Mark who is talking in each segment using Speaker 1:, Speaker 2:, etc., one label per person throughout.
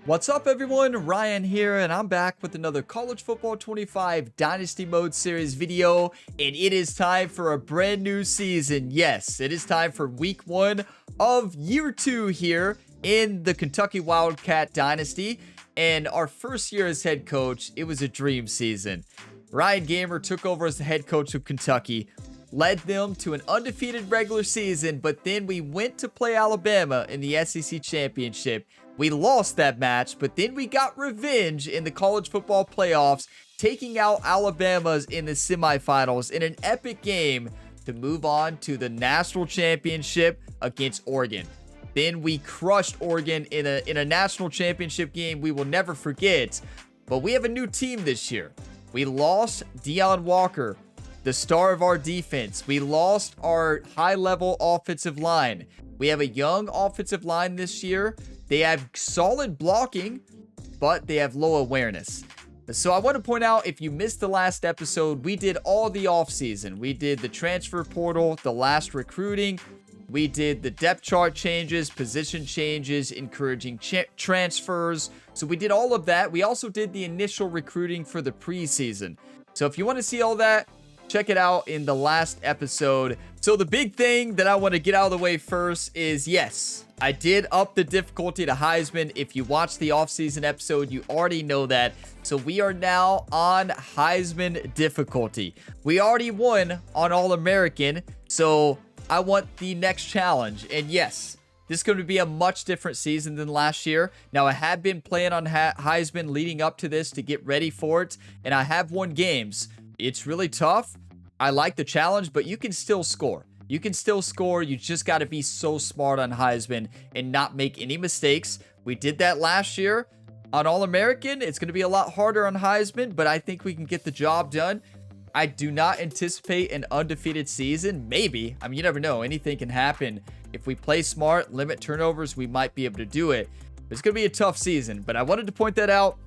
Speaker 1: What's up, everyone? Ryan here, and I'm back with another College Football 25 Dynasty Mode Series video, and it is time for a brand new season. Yes, it is time for week 1 of year 2 here in the Kentucky Wildcat Dynasty, and our first year as head coach, it was a dream season. Ryan Gamer took over as the head coach of Kentucky, led them to an undefeated regular season, but then we went to play Alabama in the SEC Championship. We lost that match, but then we got revenge in the college football playoffs, taking out Alabama's in the semifinals in an epic game to move on to the national championship against Oregon. Then we crushed Oregon in a national championship game we will never forget. But we have a new team this year. We lost Deion Walker, the star of our defense. We lost our high-level offensive line. We have a young offensive line this year. They have solid blocking, but they have low awareness. So I want to point out, if you missed the last episode, we did all the offseason. We did the transfer portal, the last recruiting. We did the depth chart changes, position changes, encouraging transfers. So we did all of that. We also did the initial recruiting for the preseason. So if you want to see all that, check it out in the last episode. So the big thing that I want to get out of the way first is, yes, I did up the difficulty to Heisman. If you watched the offseason episode, you already know that. So we are now on Heisman difficulty. We already won on All-American, so I want the next challenge. And yes, this is going to be a much different season than last year. Now, I have been playing on Heisman leading up to this to get ready for it, and I have won games. It's really tough. I like the challenge, but you can still score. You can still score. You just got to be so smart on Heisman and not make any mistakes. We did that last year on All-American. It's going to be a lot harder on Heisman, but I think we can get the job done. I do not anticipate an undefeated season. Maybe. I mean, you never know. Anything can happen. If we play smart, limit turnovers, we might be able to do it. It's going to be a tough season, but I wanted to point that out.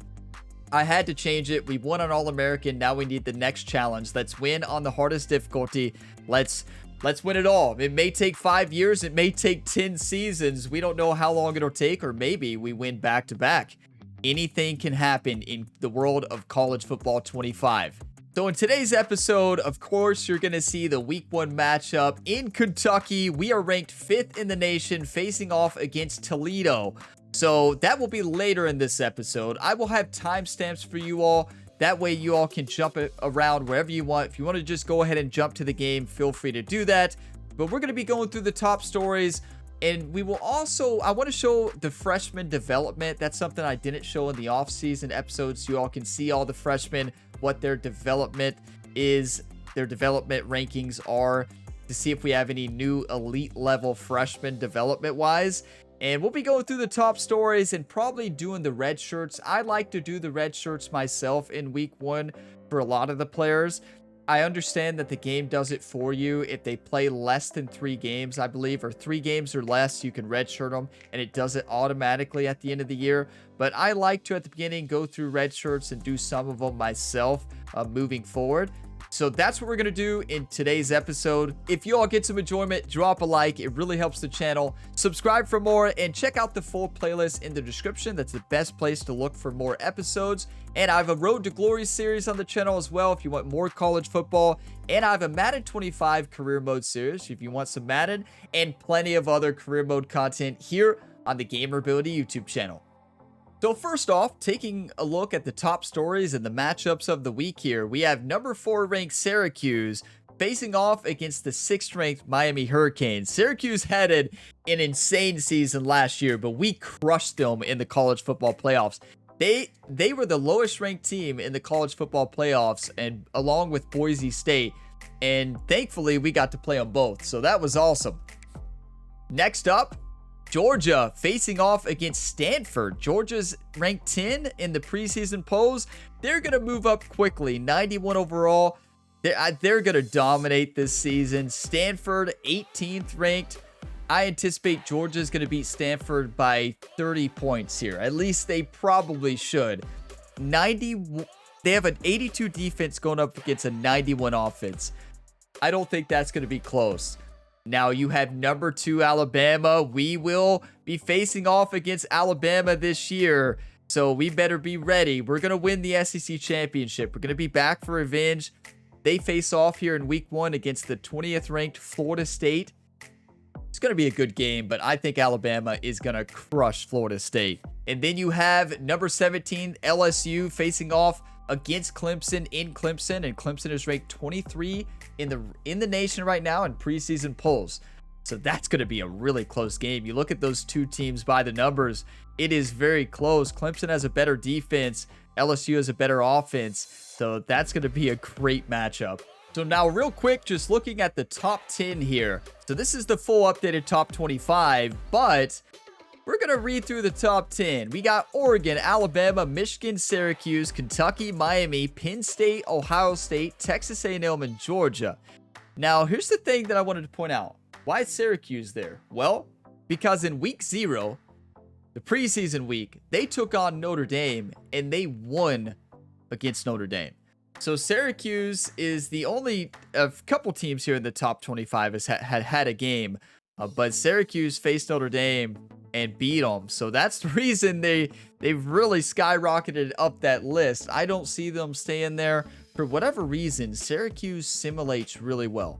Speaker 1: I had to change it. We won on All-American. Now we need the next challenge. Let's win on the hardest difficulty. Let's win it all. It may take 5 years. It may take 10 seasons. We don't know how long it'll take, or maybe we win back-to-back. Anything can happen in the world of college football 25. So in today's episode, of course, you're going to see the week 1 matchup in Kentucky. We are ranked 5th in the nation, facing off against Toledo. So that will be later in this episode. I will have timestamps for you all. That way you all can jump it around wherever you want. If you want to just go ahead and jump to the game, feel free to do that. But we're going to be going through the top stories. And we will also, I want to show the freshman development. That's something I didn't show in the off-season episodes. So you all can see all the freshmen, what their development is, their development rankings are, to see if we have any new elite level freshmen development-wise. And we'll be going through the top stories and probably doing the red shirts. I like to do the red shirts myself in week 1 for a lot of the players. I understand that the game does it for you. If they play less than 3 games, I believe, or 3 games or less, you can redshirt them, and it does it automatically at the end of the year. But I like to, at the beginning, go through red shirts and do some of them myself moving forward. So that's what we're going to do in today's episode. If you all get some enjoyment, drop a like. It really helps the channel. Subscribe for more and check out the full playlist in the description. That's the best place to look for more episodes. And I have a Road to Glory series on the channel as well if you want more college football. And I have a Madden 25 career mode series if you want some Madden, and plenty of other career mode content here on the Gamerability YouTube channel. So first off, taking a look at the top stories and the matchups of the week here, we have number 4 ranked Syracuse facing off against the 6th ranked Miami Hurricanes. Syracuse had an insane season last year, but we crushed them in the college football playoffs. They were the lowest ranked team in the college football playoffs, and along with Boise State, and thankfully we got to play them both, so that was awesome. Next up, Georgia facing off against Stanford. Georgia's ranked 10 in the preseason polls. They're going to move up quickly. 91 overall. They're going to dominate this season. Stanford, 18th ranked. I anticipate Georgia's going to beat Stanford by 30 points here. At least they probably should. They have an 82 defense going up against a 91 offense. I don't think that's going to be close. Now you have number 2 Alabama. We will be facing off against Alabama this year, so we better be ready. We're going to win the SEC championship. We're going to be back for revenge. They face off here in week 1 against the 20th ranked Florida State. It's going to be a good game, but I think Alabama is going to crush Florida State. And then you have number 17 LSU facing off against Clemson in Clemson, and Clemson is ranked 23 in the nation right now in preseason polls. So that's going to be a really close game. You look at those two teams by the numbers, it is very close. Clemson has a better defense, LSU has a better offense, so that's going to be a great matchup. So now real quick, just looking at the top 10 here. So this is the full updated top 25, but we're going to read through the top 10. We got Oregon, Alabama, Michigan, Syracuse, Kentucky, Miami, Penn State, Ohio State, Texas A&M, and Georgia. Now, here's the thing that I wanted to point out. Why is Syracuse there? Well, because in week 0, the preseason week, they took on Notre Dame, and they won against Notre Dame. So Syracuse is the only couple teams here in the top 25 has had a game, but Syracuse faced Notre Dame and beat them. So that's the reason they've really skyrocketed up that list. I don't see them staying there. For whatever reason, Syracuse simulates really well.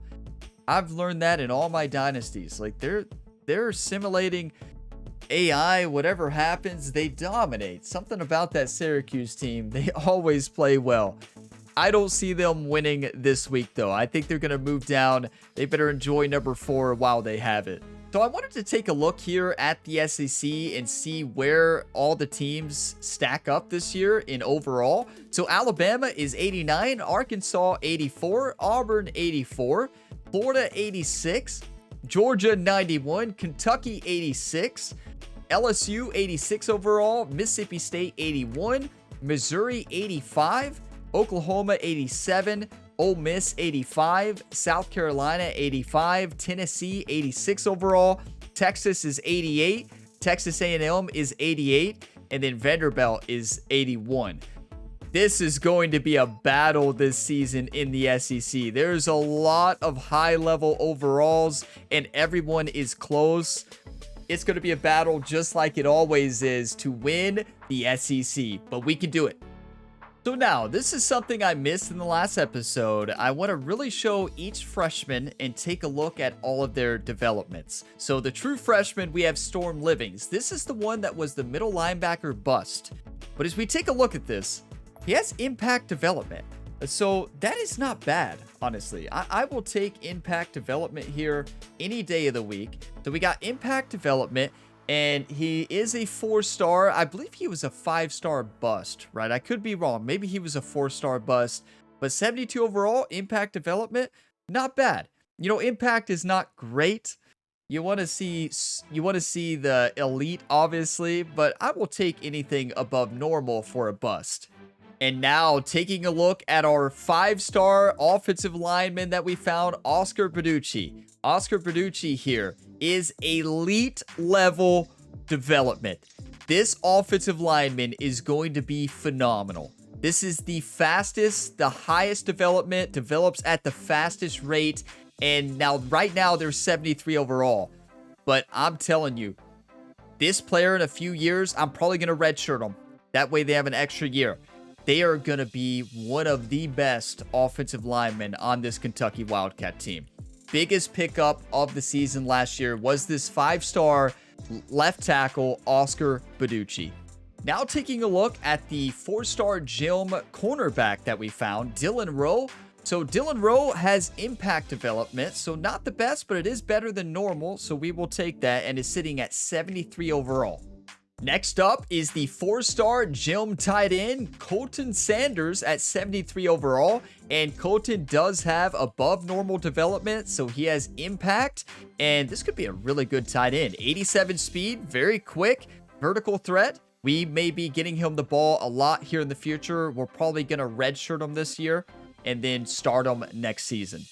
Speaker 1: I've learned that in all my dynasties. Like they're simulating AI, whatever happens, they dominate. Something about that Syracuse team, they always play well. I don't see them winning this week, though. I think they're going to move down. They better enjoy number 4 while they have it. So I wanted to take a look here at the SEC and see where all the teams stack up this year in overall. So Alabama is 89, Arkansas 84, Auburn 84, Florida 86, Georgia 91, Kentucky 86, LSU 86 overall, Mississippi State 81, Missouri 85, Oklahoma 87, Ole Miss 85, South Carolina 85, Tennessee 86 overall, Texas is 88, Texas A&M is 88, and then Vanderbilt is 81. This is going to be a battle this season in the SEC. There's a lot of high-level overalls, and everyone is close. It's going to be a battle just like it always is to win the SEC, but we can do it. So now, this is something I missed in the last episode. I want to really show each freshman and take a look at all of their developments. So the true freshman, we have Storm Livings. This is the one that was the middle linebacker bust. But as we take a look at this, he has impact development. So that is not bad, honestly. I will take impact development here any day of the week. So we got impact development. And he is a 4-star. I believe he was a 5-star bust, right? I could be wrong. Maybe he was a 4-star bust. But 72 overall, impact development, not bad. You know, impact is not great. You want to see the elite, obviously, but I will take anything above normal for a bust. And now, taking a look at our 5-star offensive lineman that we found, Oscar Bertucci. Oscar Bertucci here is elite level development. This offensive lineman is going to be phenomenal. This is the fastest, the highest development, develops at the fastest rate. And now, right now, they're 73 overall. But I'm telling you, this player in a few years, I'm probably going to redshirt them. That way they have an extra year. They are going to be one of the best offensive linemen on this Kentucky Wildcat team. Biggest pickup of the season last year was this 5-star left tackle, Oscar Bertucci. Now taking a look at the 4-star gem cornerback that we found, Dylan Rowe. So Dylan Rowe has impact development, so not the best, but it is better than normal, so we will take that, and is sitting at 73 overall. Next up is the 4-star gem tight end, Colton Sanders at 73 overall. And Colton does have above normal development, so he has impact. And this could be a really good tight end. 87 speed, very quick, vertical threat. We may be getting him the ball a lot here in the future. We're probably going to redshirt him this year and then start him next season.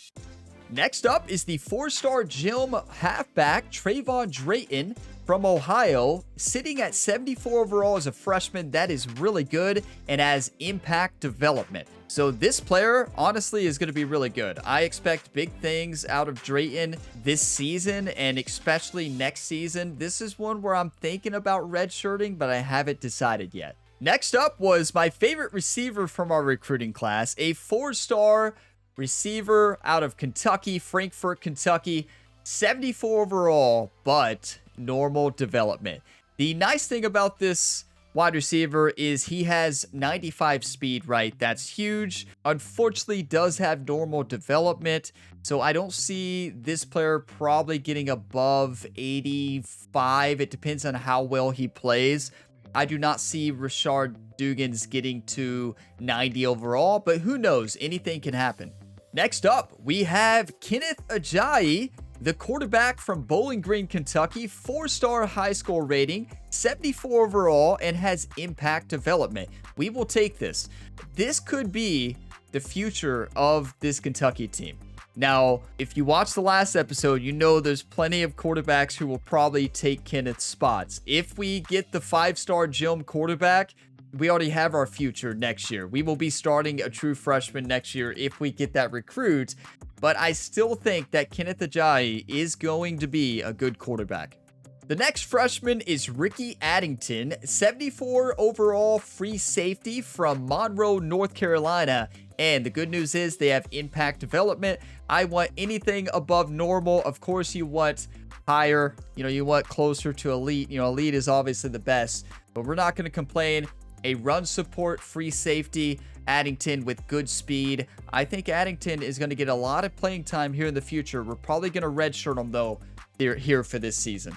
Speaker 1: Next up is the 4-star gem halfback, Trayvon Drayton. from Ohio, sitting at 74 overall as a freshman. That is really good and has impact development. So this player, honestly, is going to be really good. I expect big things out of Drayton this season and especially next season. This is one where I'm thinking about redshirting, but I haven't decided yet. Next up was my favorite receiver from our recruiting class, a 4-star receiver out of Kentucky, Frankfort, Kentucky, 74 overall, but normal development. The nice thing about this wide receiver is he has 95 speed, right? That's huge. Unfortunately, does have normal development, so I don't see this player probably getting above 85. It depends on how well he plays. I do not see Rashard Dugans getting to 90 overall, but who knows? Anything can happen. Next up, we have Kenneth Ajayi, the quarterback from Bowling Green, Kentucky, 4-star high score rating, 74 overall, and has impact development. We will take this. This could be the future of this Kentucky team. Now, if you watched the last episode, you know there's plenty of quarterbacks who will probably take Kenneth's spots. If we get the 5-star Gilm quarterback, we already have our future next year. We will be starting a true freshman next year if we get that recruit. But I still think that Kenneth Ajayi is going to be a good quarterback. The next freshman is Ricky Addington, 74 overall free safety from Monroe, North Carolina. And the good news is they have impact development. I want anything above normal. Of course, you want higher. You want closer to elite. Elite is obviously the best, but we're not going to complain. A run support free safety, Addington with good speed. I think Addington is going to get a lot of playing time here in the future. We're probably going to redshirt him, though, here for this season.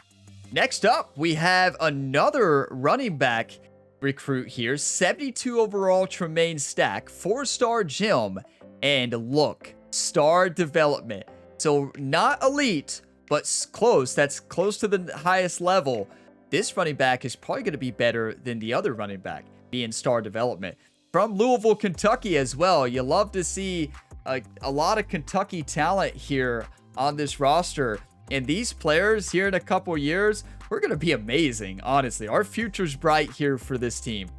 Speaker 1: Next up, we have another running back recruit here. 72 overall Tremaine Stack, 4-star Gilm, and look, star development. So not elite, but close. That's close to the highest level. This running back is probably going to be better than the other running back, being star development. From Louisville, Kentucky as well. You love to see a lot of Kentucky talent here on this roster. And these players here in a couple years, we're going to be amazing, honestly. Our future's bright here for this team.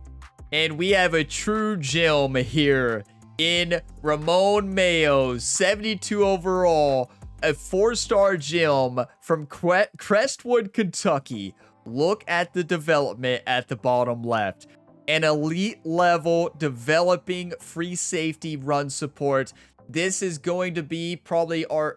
Speaker 1: And we have a true gem here in Ramon Mayo, 72 overall, a 4-star gem from Crestwood, Kentucky. Look at the development at the bottom left. An elite level developing free safety run support. This is going to be probably our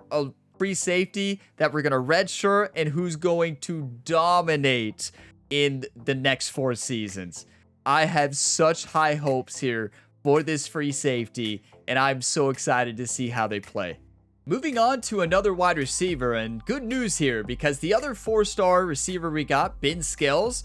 Speaker 1: free safety that we're going to redshirt and who's going to dominate in the next 4 seasons. I have such high hopes here for this free safety, and I'm so excited to see how they play. Moving on to another wide receiver, and good news here because the other 4-star receiver we got, Ben Scales,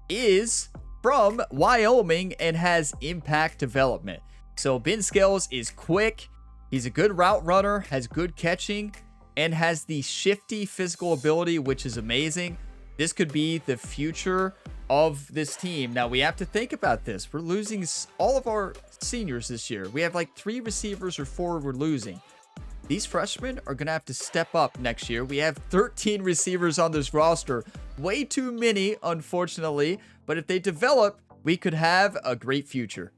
Speaker 1: is from Wyoming and has impact development. So Ben Scales is quick, he's a good route runner, has good catching, and has the shifty physical ability, which is amazing. This could be the future of this team. Now, we have to think about this. We're losing all of our seniors this year. We have like 3 receivers or 4 we're losing. These freshmen are going to have to step up next year. We have 13 receivers on this roster. Way too many, unfortunately. But if they develop, we could have a great future.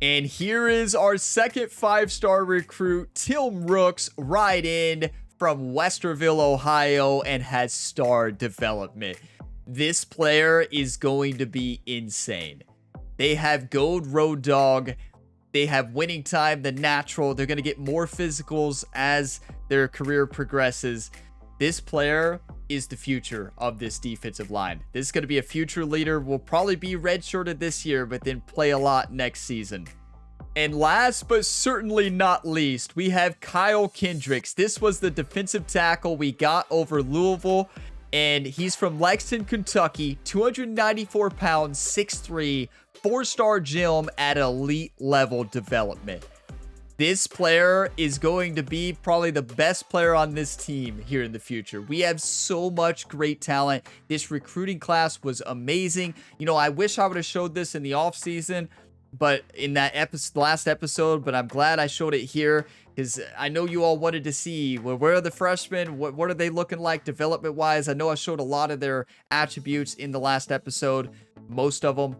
Speaker 1: And here is our second 5-star recruit, Tim Rooks, right in from Westerville, Ohio, and has star development. This player is going to be insane. They have Gold Road Dog. They have winning time, the natural. They're going to get more physicals as their career progresses. This player is the future of this defensive line. This is going to be a future leader. Will probably be redshirted this year, but then play a lot next season. And last but certainly not least, we have Kyle Kendricks. This was the defensive tackle we got over Louisville, and he's from Lexington, Kentucky, 294 pounds, 6'3", 4-star gem at elite level development. This player is going to be probably the best player on this team here in the future. We have so much great talent. This recruiting class was amazing. I wish I would have showed this in the offseason, but in that last episode, but I'm glad I showed it here because I know you all wanted to see, well, where are the freshmen? What are they looking like development-wise? I know I showed a lot of their attributes in the last episode, most of them,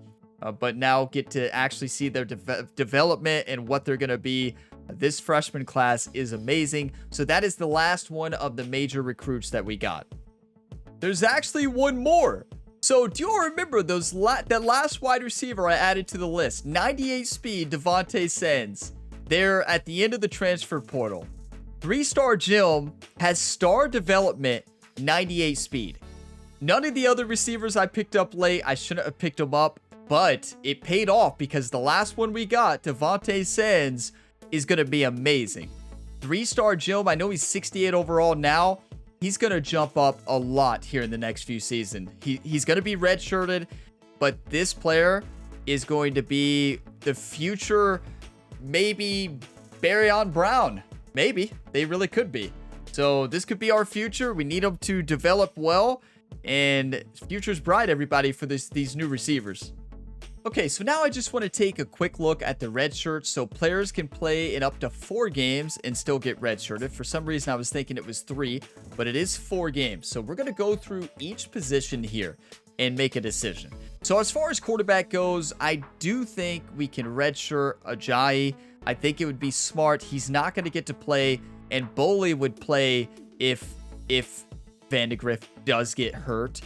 Speaker 1: but now get to actually see their development and what they're going to be. This freshman class is amazing. So that is the last one of the major recruits that we got. There's actually one more. So do you all remember that last wide receiver I added to the list? 98 speed Devontae Sands. They're at the end of the transfer portal. 3-star Jim has star development 98 speed. None of the other receivers I picked up late, I shouldn't have picked them up, but it paid off because the last one we got, Devontae Sands, is going to be amazing. 3-star Jim, I know he's 68 overall now. He's going to jump up a lot here in the next few seasons. He's going to be redshirted, but this player is going to be the future, maybe Barryon Brown. Maybe. They really could be. So this could be our future. We need him to develop well, and future's bright, everybody, for these new receivers. Okay, so now I just want to take a quick look at the red shirts. So players can play in up to 4 games and still get redshirted. For some reason, I was thinking it was 3, but it is 4 games. So we're going to go through each position here and make a decision. So as far as quarterback goes, I do think we can redshirt Ajayi. I think it would be smart. He's not going to get to play, and Boley would play if Vandegrift does get hurt.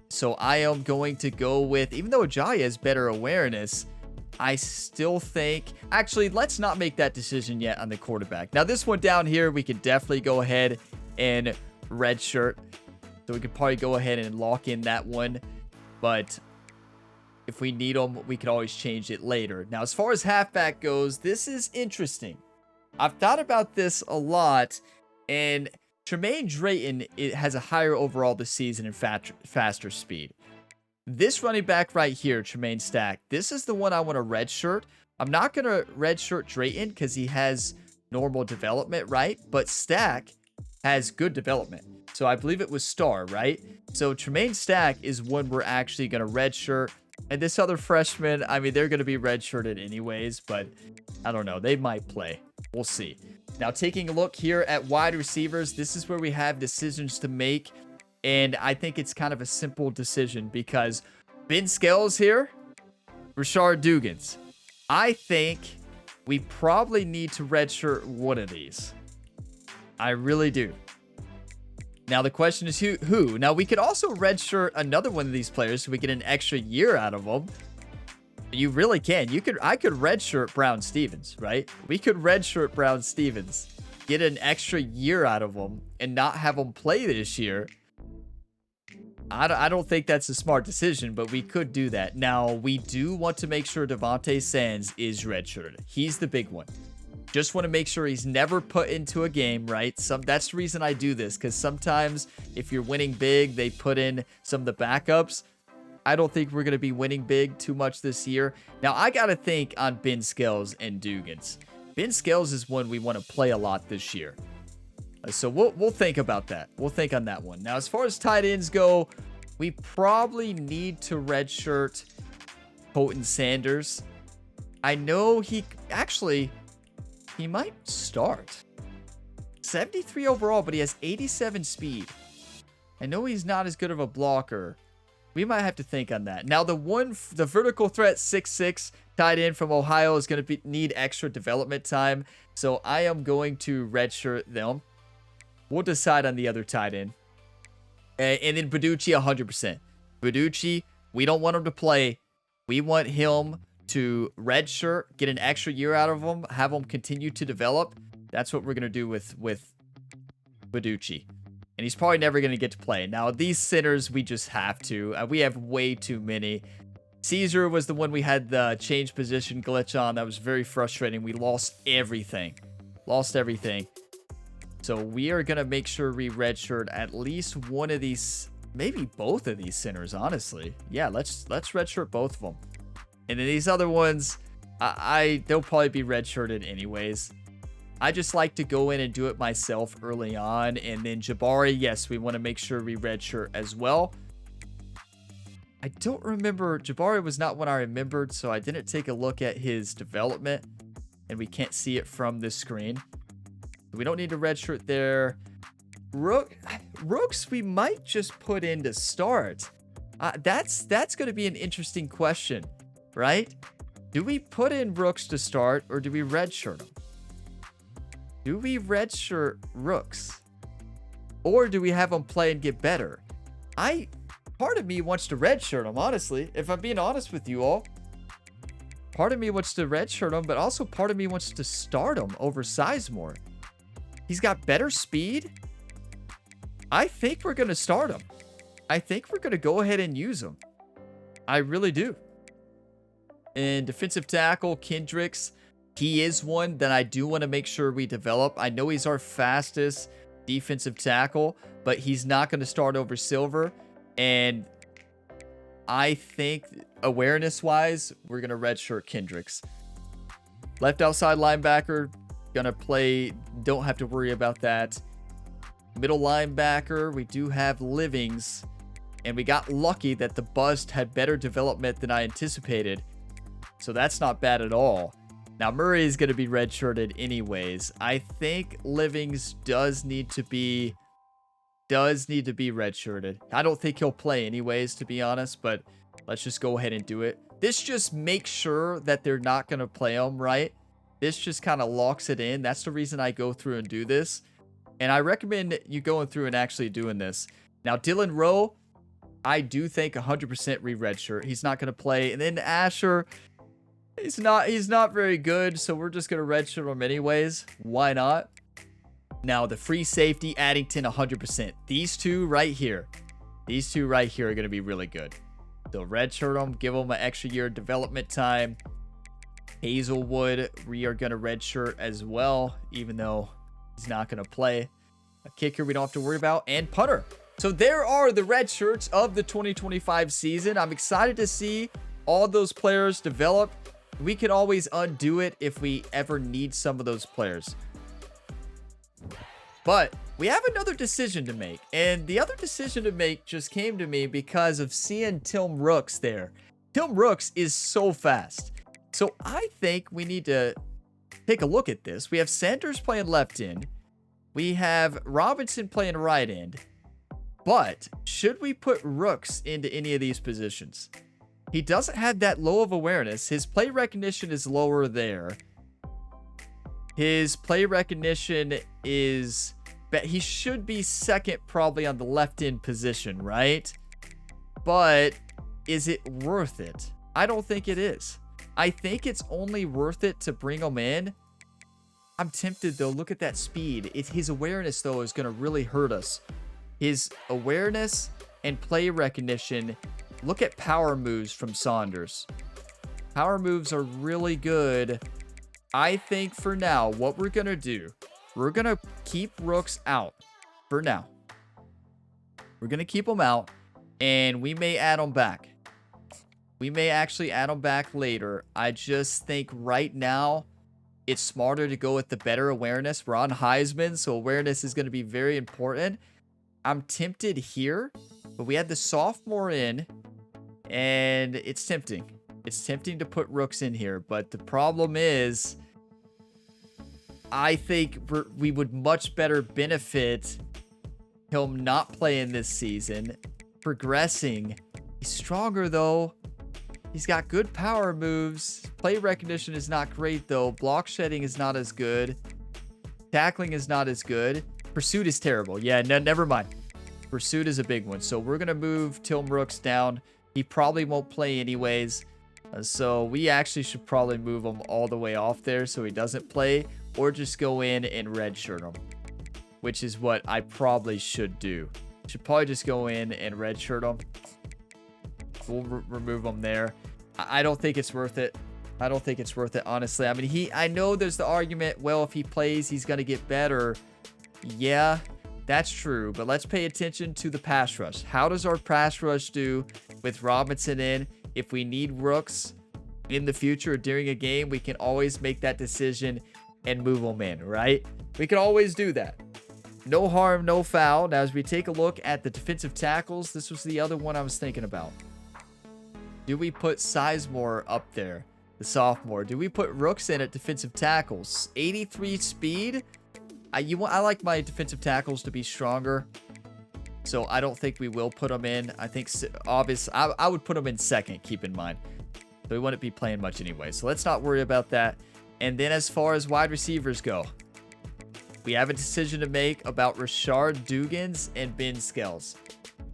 Speaker 1: So I am going to go with, even though Ajayi has better awareness, I still think, actually, let's not make that decision yet on the quarterback. Now, this one down here, we could definitely go ahead and redshirt. So we could probably go ahead and lock in that one. But if we need them, we could always change it later. Now, as far as halfback goes, this is interesting. I've thought about this a lot, and Tremaine Drayton, it has a higher overall this season and faster speed. This running back right here, Tremaine Stack, this is the one I want to redshirt. I'm not going to redshirt Drayton because he has normal development, right? But Stack has good development. So I believe it was star, right? So Tremaine Stack is one we're actually going to redshirt. And this other freshman, I mean, they're going to be redshirted anyways, but I don't know. They might play. We'll see. Now, taking a look here at wide receivers, this is where we have decisions to make. And I think it's kind of a simple decision because Ben Scales here, Rashard Dugans. I think we probably need to redshirt one of these. I really do. Now, the question is who? Now, we could also redshirt another one of these players so we get an extra year out of them. You really can. I could redshirt Brown Stevens, right? We could redshirt Brown Stevens, get an extra year out of him, and not have him play this year. I don't think that's a smart decision, but we could do that. Now, we do want to make sure Devontae Sands is redshirted. He's the big one. Just want to make sure he's never put into a game, right? That's the reason I do this, because sometimes if you're winning big, they put in some of the backups. I don't think we're going to be winning big too much this year. Now, I got to think on Ben Scales and Dugans. Ben Scales is one we want to play a lot this year. So we'll think about that. We'll think on that one. Now, as far as tight ends go, we probably need to redshirt Colton Sanders. I know he might start. 73 overall, but he has 87 speed. I know he's not as good of a blocker. We might have to think on that. Now, the vertical threat 6'6" tight end from Ohio is going to need extra development time. So I am going to redshirt them. We'll decide on the other tight end. And then Boducci 100%. Boducci, we don't want him to play. We want him to redshirt, get an extra year out of him, have him continue to develop. That's what we're going to do with Boducci. And he's probably never going to get to play. Now, these centers, we just have to. We have way too many. Caesar was the one we had the change position glitch on. That was very frustrating. We lost everything. So we are going to make sure we redshirt at least one of these, maybe both of these centers, honestly. Yeah, let's redshirt both of them. And then these other ones, they'll probably be redshirted anyways. I just like to go in and do it myself early on. And then Jabari, yes, we want to make sure we redshirt as well. I don't remember. Jabari was not one I remembered, so I didn't take a look at his development, and we can't see it from this screen. We don't need a redshirt there. Rooks, we might just put in to start. That's going to be an interesting question, right? Do we put in Rooks to start, or do we redshirt them? Do we redshirt Rooks? Or do we have them play and get better? Part of me wants to redshirt him, honestly. If I'm being honest with you all. Part of me wants to redshirt him, but also part of me wants to start him over Sizemore. He's got better speed. I think we're going to start him. I think we're going to go ahead and use him. I really do. And defensive tackle, Kendricks. He is one that I do want to make sure we develop. I know he's our fastest defensive tackle, but he's not going to start over Silver. And I think awareness-wise, we're going to redshirt Kendricks. Left outside linebacker, going to play. Don't have to worry about that. Middle linebacker, we do have Livings. And we got lucky that the bust had better development than I anticipated. So that's not bad at all. Now, Murray is going to be redshirted anyways. I think Livings does need to be redshirted. I don't think he'll play anyways, to be honest, but let's just go ahead and do it. This just makes sure that they're not going to play him, right? This just kind of locks it in. That's the reason I go through and do this. And I recommend you going through and actually doing this. Now, Dylan Rowe, I do think 100% re-redshirt. He's not going to play. And then Asher, he's not very good, so we're just going to redshirt him anyways. Why not? Now, the free safety, Addington, 100%. These two right here are going to be really good. So redshirt them, give them an extra year of development time. Hazelwood, we are going to redshirt as well, even though he's not going to play. A kicker we don't have to worry about, and punter. So there are the redshirts of the 2025 season. I'm excited to see all those players develop. We can always undo it if we ever need some of those players. But we have another decision to make. And the other decision to make just came to me because of seeing Tim Rooks there. Tim Rooks is so fast. So I think we need to take a look at this. We have Sanders playing left end. We have Robinson playing right end. But should we put Rooks into any of these positions? He doesn't have that low of awareness. His play recognition is lower there. His play recognition is... he should be second probably on the left end position, right? But is it worth it? I don't think it is. I think it's only worth it to bring him in. I'm tempted though. Look at that speed. His awareness though is going to really hurt us. His awareness and play recognition. Look at power moves from Saunders. Power moves are really good. I think for now, what we're going to do, we're going to keep Rooks out for now. We're going to keep him out, and we may add him back. We may actually add him back later. I just think right now, it's smarter to go with the better awareness. We're on Heisman, so awareness is going to be very important. I'm tempted here, but we had the sophomore in, and it's tempting. It's tempting to put Rooks in here, but the problem is, I think we would much better benefit him not playing this season, progressing. He's stronger, though. He's got good power moves. Play recognition is not great, though. Block shedding is not as good. Tackling is not as good. Pursuit is terrible. Yeah, never mind. Pursuit is a big one. So we're going to move Tim Rooks down. He probably won't play anyways. So we actually should probably move him all the way off there so he doesn't play. Or just go in and redshirt him. Which is what I probably should do. Should probably just go in and redshirt him. We'll remove him there. I don't think it's worth it. I don't think it's worth it, honestly. I mean, I know there's the argument, well, if he plays, he's going to get better. Yeah, that's true. But let's pay attention to the pass rush. How does our pass rush do with Robinson in? If we need Rooks in the future during a game, we can always make that decision and move him in, right? We can always do that. No harm, no foul. Now, as we take a look at the defensive tackles, this was the other one I was thinking about. Do we put Sizemore up there, the sophomore? Do we put Rooks in at defensive tackles? 83 speed? I like my defensive tackles to be stronger, so I don't think we will put them in. I think, obviously, I would put them in second, keep in mind. But we wouldn't be playing much anyway, so let's not worry about that. And then as far as wide receivers go, we have a decision to make about Rashard Dugans and Ben Scales.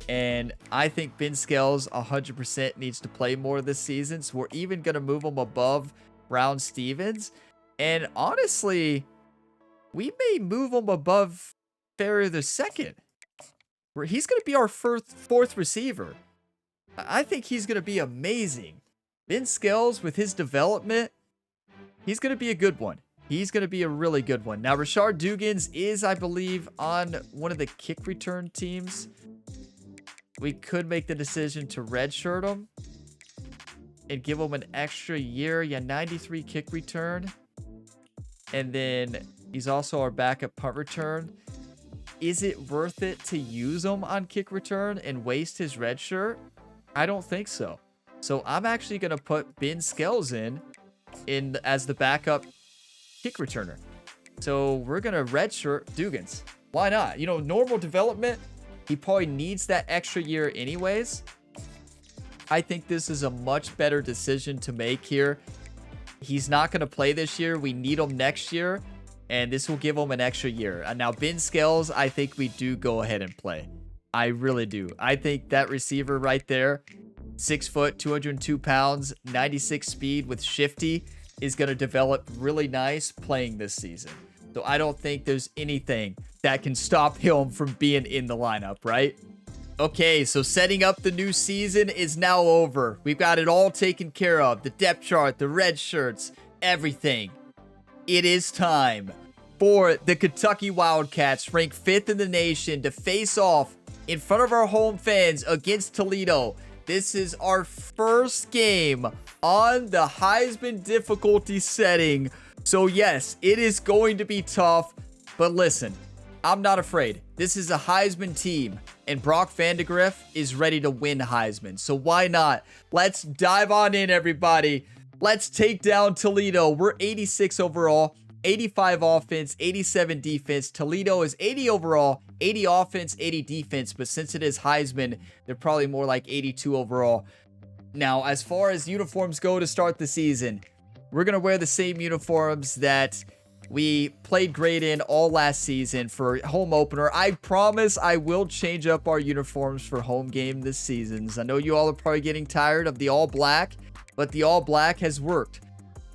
Speaker 1: And I think Ben Scales 100% needs to play more this season, so we're even going to move him above Brown Stevens. And honestly, we may move him above Ferrier the second. He's going to be our fourth receiver. I think he's going to be amazing. Ben Scales, with his development, he's going to be a good one. He's going to be a really good one. Now, Rashard Dugans is, I believe, on one of the kick return teams. We could make the decision to redshirt him and give him an extra year. Yeah, 93 kick return. And then he's also our backup punt return. Is it worth it to use him on kick return and waste his red shirt? I don't think so. So I'm actually going to put Ben Scales in as the backup kick returner. So we're going to redshirt Dugans. Why not? You know, normal development, he probably needs that extra year anyways. I think this is a much better decision to make here. He's not going to play this year. We need him next year, and this will give him an extra year. And now Ben Scales, I think we do go ahead and play. I really do. I think that receiver right there, 6 foot, 202 pounds, 96 speed with shifty, is going to develop really nice playing this season. So I don't think there's anything that can stop him from being in the lineup, right? Okay, so setting up the new season is now over. We've got it all taken care of. The depth chart, the red shirts, everything. It is time for the Kentucky Wildcats, ranked 5th in the nation, to face off in front of our home fans against Toledo. This is our first game on the Heisman difficulty setting. So yes, it is going to be tough, but listen, I'm not afraid. This is a Heisman team, and Brock Vandegrift is ready to win Heisman. So why not? Let's dive on in, everybody. Let's take down Toledo. We're 86 overall, 85 offense, 87 defense. Toledo is 80 overall, 80 offense, 80 defense. But since it is Heisman, they're probably more like 82 overall. Now, as far as uniforms go to start the season, we're going to wear the same uniforms that we played great in all last season for home opener. I promise I will change up our uniforms for home game this season. I know you all are probably getting tired of the all black, but the all black has worked.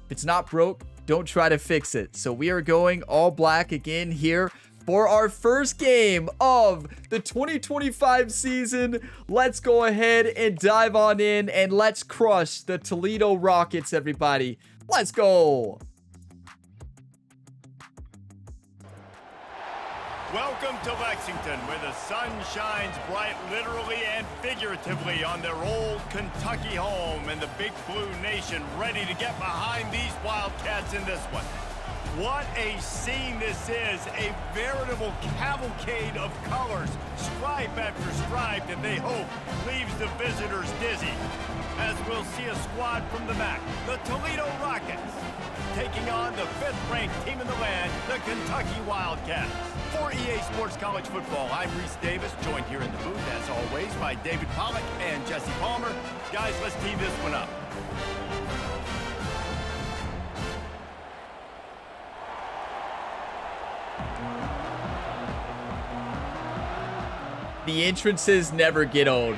Speaker 1: If it's not broke, don't try to fix it. So we are going all black again here for our first game of the 2025 season. Let's go ahead and dive on in, and let's crush the Toledo Rockets, everybody. Let's go.
Speaker 2: Welcome to Lexington, where the sun shines bright literally and figuratively on their old Kentucky home, and the Big Blue Nation ready to get behind these Wildcats in this one. What a scene this is, a veritable cavalcade of colors, stripe after stripe, that they hope leaves the visitors dizzy. As we'll see a squad from the MAC, the Toledo Rockets, taking on the 5th-ranked team in the land, the Kentucky Wildcats. For EA Sports College Football, I'm Reese Davis, joined here in the booth, as always, by David Pollack and Jesse Palmer. Guys, let's tee this one up.
Speaker 1: The entrances never get old.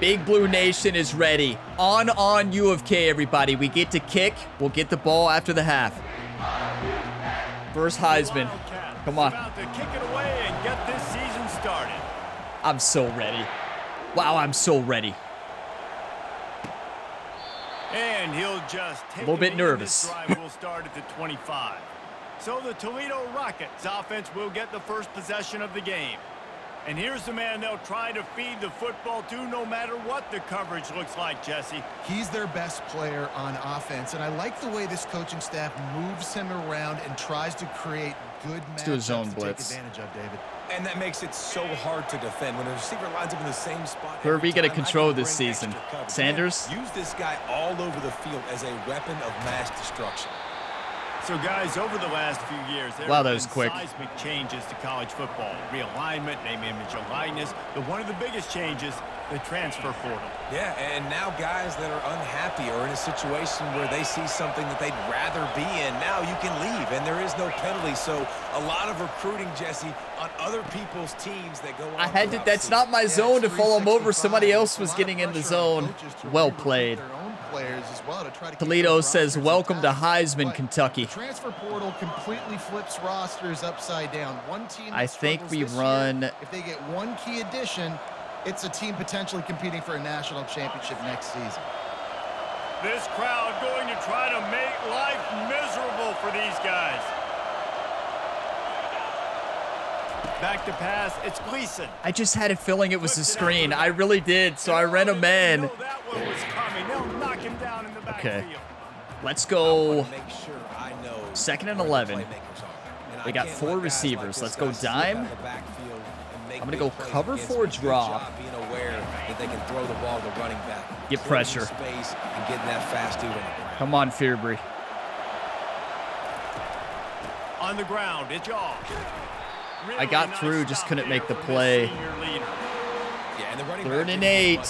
Speaker 1: Big Blue Nation is ready. On U of K, everybody. We get to kick. We'll get the ball after the half. First Heisman. Come on.
Speaker 2: About to kick it away and get this season started.
Speaker 1: I'm so ready. Wow, I'm so ready.
Speaker 2: And he'll just take
Speaker 1: a little bit nervous.
Speaker 2: This drive will start at the 25. So the Toledo Rockets offense will get the first possession of the game. And here's the man they'll try to feed the football to no matter what the coverage looks like, Jesse.
Speaker 3: He's their best player on offense, and I like the way this coaching staff moves him around and tries to create good matchups to take advantage of, David.
Speaker 4: And that makes it so hard to defend when a receiver lines up in the same spot.
Speaker 1: Who are we going to control this season? Sanders?
Speaker 4: Use this guy all over the field as a weapon of mass destruction.
Speaker 2: So, guys, over the last few years, there
Speaker 1: wow, that
Speaker 2: have
Speaker 1: was
Speaker 2: been
Speaker 1: quick.
Speaker 2: Seismic changes to college football. Realignment, name, image, and likeness. But one of the biggest changes, the transfer portal.
Speaker 4: Yeah, and now guys that are unhappy or in a situation where they see something that they'd rather be in, now you can leave, and there is no penalty. So a lot of recruiting, Jesse, on other people's teams that go on.
Speaker 1: I had to, that's not my zone to follow him over. Somebody else was getting in the zone. Well played. Toledo says, welcome to Heisman, Kentucky.
Speaker 3: The transfer portal completely flips rosters upside down. One team
Speaker 1: I think we run.
Speaker 3: If they get one key addition, it's a team potentially competing for a national championship next season.
Speaker 2: This crowd going to try to make life miserable for these guys. Back to pass, it's Gleason.
Speaker 1: I just had a feeling it was a screen. I really did, so I ran a man. Okay, let's go. Second and 11. We got 4 receivers. Let's go dime. I'm going to go cover 4 drop. Get pressure. Come on, Fearbury.
Speaker 2: On the ground, it's off. Really
Speaker 1: I got
Speaker 2: nice
Speaker 1: through, just
Speaker 2: stop
Speaker 1: couldn't make the
Speaker 2: there from
Speaker 1: play.
Speaker 2: this senior leader.
Speaker 4: Yeah, and the running
Speaker 1: 3rd and 8.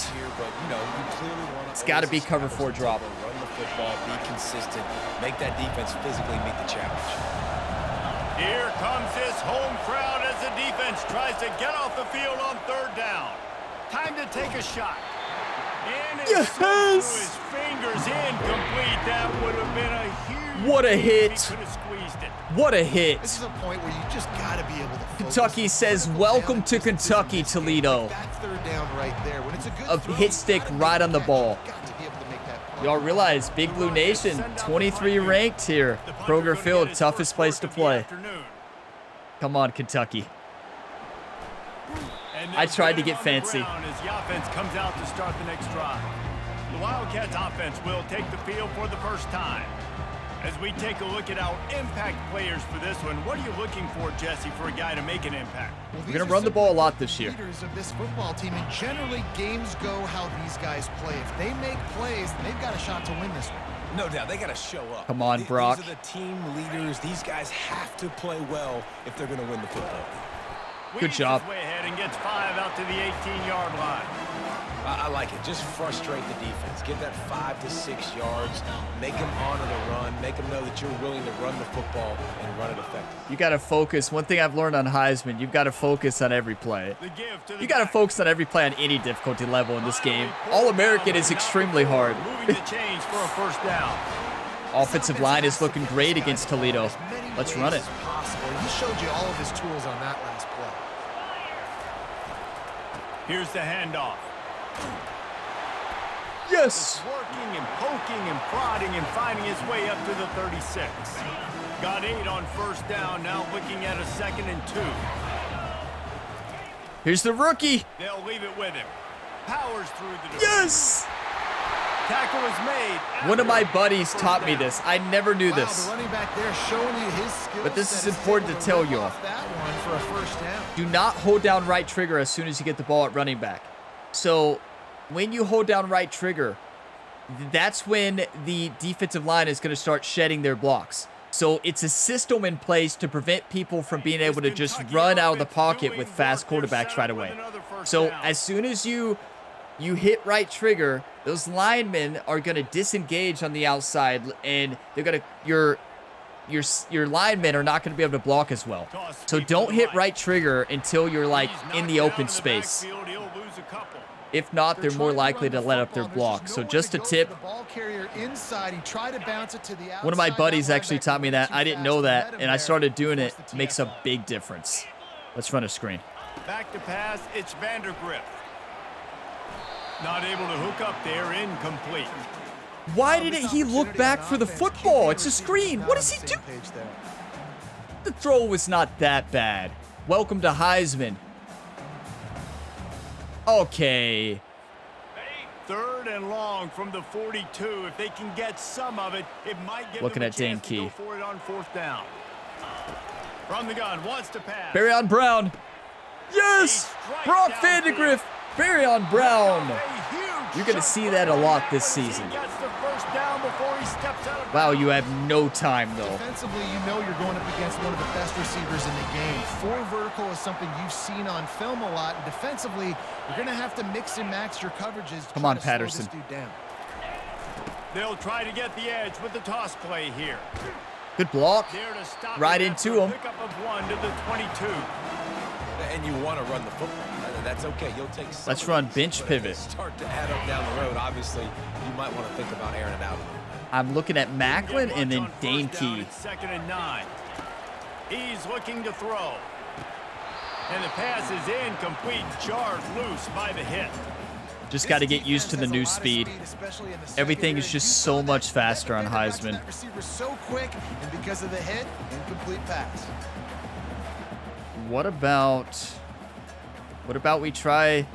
Speaker 1: It's got to be cover 4 drop.
Speaker 4: Run the football, be consistent, make that defense physically meet the challenge.
Speaker 2: Here comes this home crowd as the defense tries to get off the field on 3rd down. Time to take a shot. And it slipped through his fingers, incomplete. That would have been a huge
Speaker 1: What a
Speaker 2: lead if
Speaker 1: hit.
Speaker 2: he could have squeezed it.
Speaker 1: What a hit.
Speaker 3: This is a point where you just got to be able to focus.
Speaker 1: Kentucky says, welcome to Kentucky, Toledo.
Speaker 3: That 3rd down right there. When it's a good
Speaker 1: A
Speaker 3: throw,
Speaker 1: hit stick
Speaker 3: you gotta
Speaker 1: right on the
Speaker 3: be
Speaker 1: ball.
Speaker 3: got to be able to make that play.
Speaker 1: Y'all realize Big Blue Nation, 23 ranked here.
Speaker 2: The punter
Speaker 1: Kroger
Speaker 2: gonna
Speaker 1: Field,
Speaker 2: get his
Speaker 1: toughest
Speaker 2: first
Speaker 1: place
Speaker 2: work
Speaker 1: to
Speaker 2: of the
Speaker 1: play.
Speaker 2: afternoon.
Speaker 1: Come on, Kentucky.
Speaker 2: And
Speaker 1: I
Speaker 2: they'll
Speaker 1: tried to
Speaker 2: put it
Speaker 1: get
Speaker 2: on the
Speaker 1: fancy.
Speaker 2: ground as the offense comes out to start the next drive. The Wildcats offense will take the field for the first time. As we take a look at our impact players for this one, what are you looking for, Jesse, for a guy to make an impact?
Speaker 3: Well,
Speaker 1: We're
Speaker 3: these
Speaker 1: going to
Speaker 3: are
Speaker 1: run the ball a lot this
Speaker 3: simply
Speaker 1: year.
Speaker 3: leaders of this football team, and generally games go how these guys play. If they make plays, they've got a shot to win this one.
Speaker 4: No doubt, they got to show up.
Speaker 1: Come on, Brock.
Speaker 4: These are the team leaders. These guys have to play well if they're going to win the football.
Speaker 1: Good job.
Speaker 2: Way ahead and gets 5 out to the 18-yard line.
Speaker 4: I like it. Just frustrate the defense. Give that 5 to 6 yards. Make them honor the run. Make them know that you're willing to run the football and run it effectively.
Speaker 1: You got to focus. One thing I've learned on Heisman, you've got to focus on every play.
Speaker 2: The give to the
Speaker 1: You got to
Speaker 2: back.
Speaker 1: focus on every play on any difficulty level in this game. All-American is extremely hard.
Speaker 2: Moving the chains for a first down.
Speaker 1: Offensive line is looking great against Toledo. Let's run it.
Speaker 3: Possible. He showed you all of his tools on that last play.
Speaker 2: Here's the handoff.
Speaker 1: Yes.
Speaker 2: Working and poking and prodding and finding his way up to the 36. Got 8 on first down, now looking at a 2nd and 2.
Speaker 1: Here's the rookie.
Speaker 2: They'll leave it with him. Powers through the door.
Speaker 1: Yes.
Speaker 2: Tackle is made.
Speaker 1: One of my buddies taught me this. I never knew
Speaker 3: Wow,
Speaker 1: this.
Speaker 3: the running back there showing you his skill
Speaker 1: But this
Speaker 3: set
Speaker 1: is important
Speaker 3: able
Speaker 1: to tell
Speaker 3: rip
Speaker 1: you all.
Speaker 3: off that one for a first down.
Speaker 1: Do not hold down right trigger as soon as you get the ball at running back. So when you hold down right trigger, that's when the defensive line is going to start shedding their blocks. So it's a system in place to prevent people from being able to just run out of the pocket with fast quarterbacks right away. So as soon as you hit right trigger, those linemen are going to disengage on the outside, and they're going to your linemen are not going to be able to block as well. So don't hit right trigger until you're like in the open space. If not, they're more likely to let up their block. So just a tip. One of my buddies actually taught me that. I didn't know that, and I started doing it. It makes a big difference. Let's run a screen.
Speaker 2: Back to pass, it's Vandergrift. Not able to hook up there, incomplete.
Speaker 1: Why didn't he look back for the football? It's a screen. What does he do? The throw was not that bad. Welcome to Heisman. Okay.
Speaker 2: 3rd and long from the 42. If they can get some of it, it might give
Speaker 1: Looking
Speaker 2: them a
Speaker 1: at Dane
Speaker 2: chance to
Speaker 1: Key.
Speaker 2: go for it on 4th down. From the gun, wants to pass.
Speaker 1: Barry Brown. Yes! Brock Vandegrift. Barry Brown. You're going to see that a lot this season. Wow, you have no time, though.
Speaker 3: Defensively, you know you're going up against one of the best receivers in the game. 4 vertical is something you've seen on film a lot. And defensively, you're going to have to mix and match your coverages.
Speaker 1: Come on, Patterson.
Speaker 2: They'll try to get the edge with the toss play here.
Speaker 1: Good block. Right into him.
Speaker 2: Pick up of 1 to the 22.
Speaker 4: And you want to run the football. That's okay. You'll take some.
Speaker 1: Let's run bench pivot.
Speaker 4: Start to add up down the road. Obviously, you might want to think about airing it out a little bit.
Speaker 1: I'm looking at Macklin and then Dane Key.
Speaker 2: 2nd and 9. He's looking to throw. And the pass is incomplete. Jarred loose by the hit.
Speaker 1: Just got to get used to the new speed. Everything is just so much faster on Heisman.
Speaker 3: So quick, and because of the hit, incomplete pass.
Speaker 1: What about we try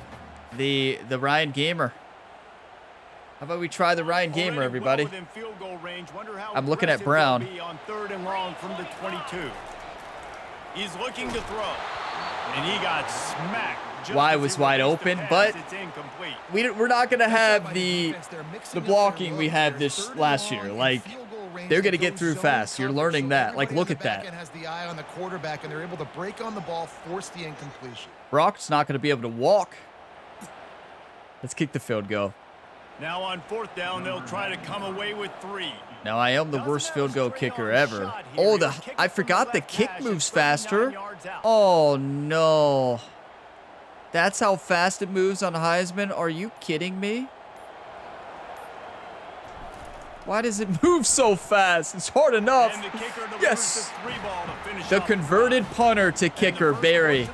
Speaker 1: the Ryan Gamer? How about we try the Ryan Gamer, everybody? I'm looking at Brown.
Speaker 2: On 3rd and long from the 22. He's looking to throw, and he got smacked.
Speaker 1: Y was wide open, but we're not going to have the blocking we had this last year. Like, they're going to get through fast. You're learning that. Like, look at that.
Speaker 3: Has the eye on the quarterback, and they're able to break on the ball, force the incompletion.
Speaker 1: Brock's not going to be able to walk. Let's kick the field goal.
Speaker 2: Now on 4th down, they'll try to come away with 3.
Speaker 1: Now I am the worst field goal kicker ever. Oh, I forgot the kick moves faster. Oh no. That's how fast it moves on Heisman? Are you kidding me? Why does it move so fast? It's hard enough. Yes. The converted punter to kicker, Barry,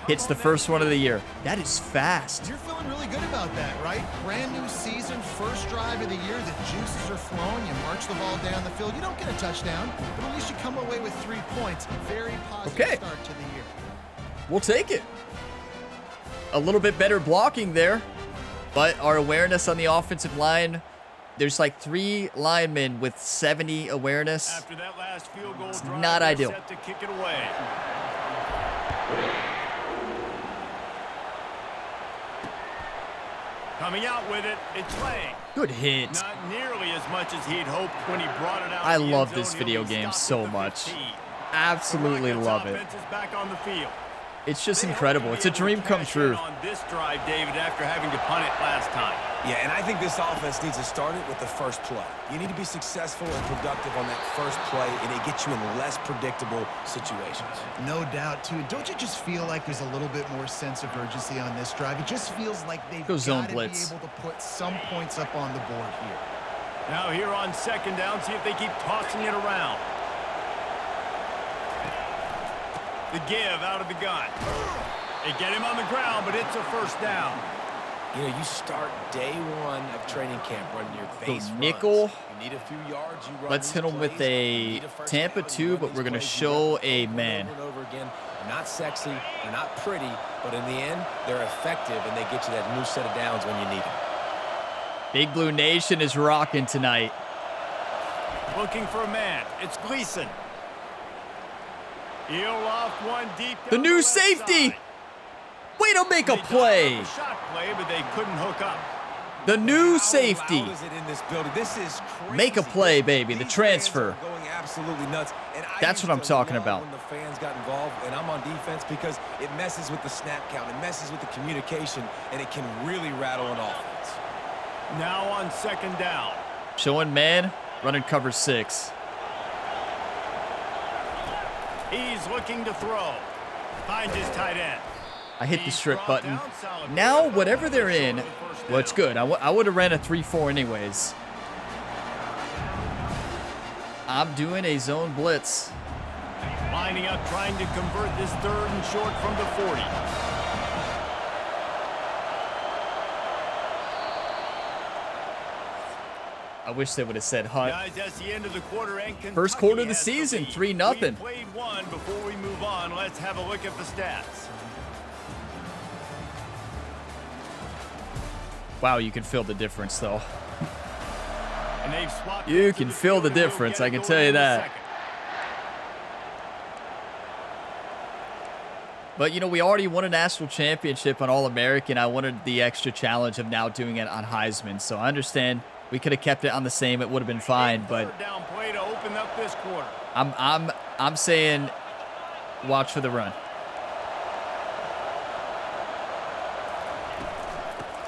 Speaker 1: hits the first one of the year. That is fast.
Speaker 3: You're feeling really good about that, right? Brand new season, first drive of the year. The juices are flowing. You march the ball down the field. You don't get a touchdown, but at least you come away with 3 points. Very positive start to the year.
Speaker 1: We'll take it. A little bit better blocking there, but our awareness on the offensive line, there's like 3 linemen with 70 awareness.
Speaker 2: After that last field goal drive,
Speaker 1: not ideal.
Speaker 2: Set to kick it away. Coming out with it, it's Lang.
Speaker 1: Good hit.
Speaker 2: Not nearly as much as he'd hoped when he brought it out.
Speaker 1: I love this video game so much. Absolutely love it.
Speaker 2: Back on the field.
Speaker 1: It's just incredible. It's a dream come true.
Speaker 2: On this drive, David, after having to punt it last time.
Speaker 4: Yeah, and I think this offense needs to start it with the first play. You need to be successful and productive on that first play, and it gets you in less predictable situations.
Speaker 3: No doubt, too. Don't you just feel like there's a little bit more sense of urgency on this drive? It just feels like they've got to be able to put some points up on the board here.
Speaker 2: Now here on 2nd down, see if they keep tossing it around. The give out of the gun. They get him on the ground, but it's a first down.
Speaker 4: You know, you start day 1 of training camp running your base
Speaker 1: nickel.
Speaker 4: You need a few yards. You run
Speaker 1: Let's hit them with a Tampa 2, but we're going to show a man.
Speaker 4: Over and over again. They're not sexy, they're not pretty, but in the end, they're effective, and they get you that new set of downs when you need them.
Speaker 1: Big Blue Nation is rocking tonight.
Speaker 2: Looking for a man. It's Gleason. He'll off one deep.
Speaker 1: The new safety.
Speaker 2: Side.
Speaker 1: Way to make a play.
Speaker 2: Shot play, but they couldn't hook up.
Speaker 1: The new safety.
Speaker 4: How loud is it in this building? This is crazy.
Speaker 1: Make a play, baby. The transfer.
Speaker 4: Going absolutely nuts. And
Speaker 1: that's what I'm talking about.
Speaker 4: When the fans got involved, and I'm on defense because it messes with the snap count, it messes with the communication, and it can really rattle an offense.
Speaker 2: Now on 2nd down.
Speaker 1: Showing man, running cover 6.
Speaker 2: He's looking to throw. Finds his tight end.
Speaker 1: I hit the strip button. Now, whatever they're in, well, it's good. I would have ran a 3-4 anyways. I'm doing a zone blitz.
Speaker 2: Lining up, trying to convert this 3rd and short from the 40.
Speaker 1: I wish they would have said Hunt.
Speaker 2: Guys, that's the end of the quarter, and
Speaker 1: First quarter of the season, 3-0.
Speaker 2: We played 1 before we move on. Let's have a look at the stats.
Speaker 1: Wow, you can feel the difference, though.
Speaker 2: And they've swapped
Speaker 1: You
Speaker 2: into
Speaker 1: can
Speaker 2: the
Speaker 1: feel
Speaker 2: field,
Speaker 1: the
Speaker 2: and they'll
Speaker 1: difference,
Speaker 2: get
Speaker 1: I
Speaker 2: it
Speaker 1: can
Speaker 2: going
Speaker 1: tell you
Speaker 2: in a
Speaker 1: that.
Speaker 2: second.
Speaker 1: But, you know, we already won a national championship on All-American. I wanted the extra challenge of now doing it on Heisman. So I understand we could have kept it on the same. It would have been fine. But
Speaker 2: Third down play to open up this quarter.
Speaker 1: I'm saying watch for the run.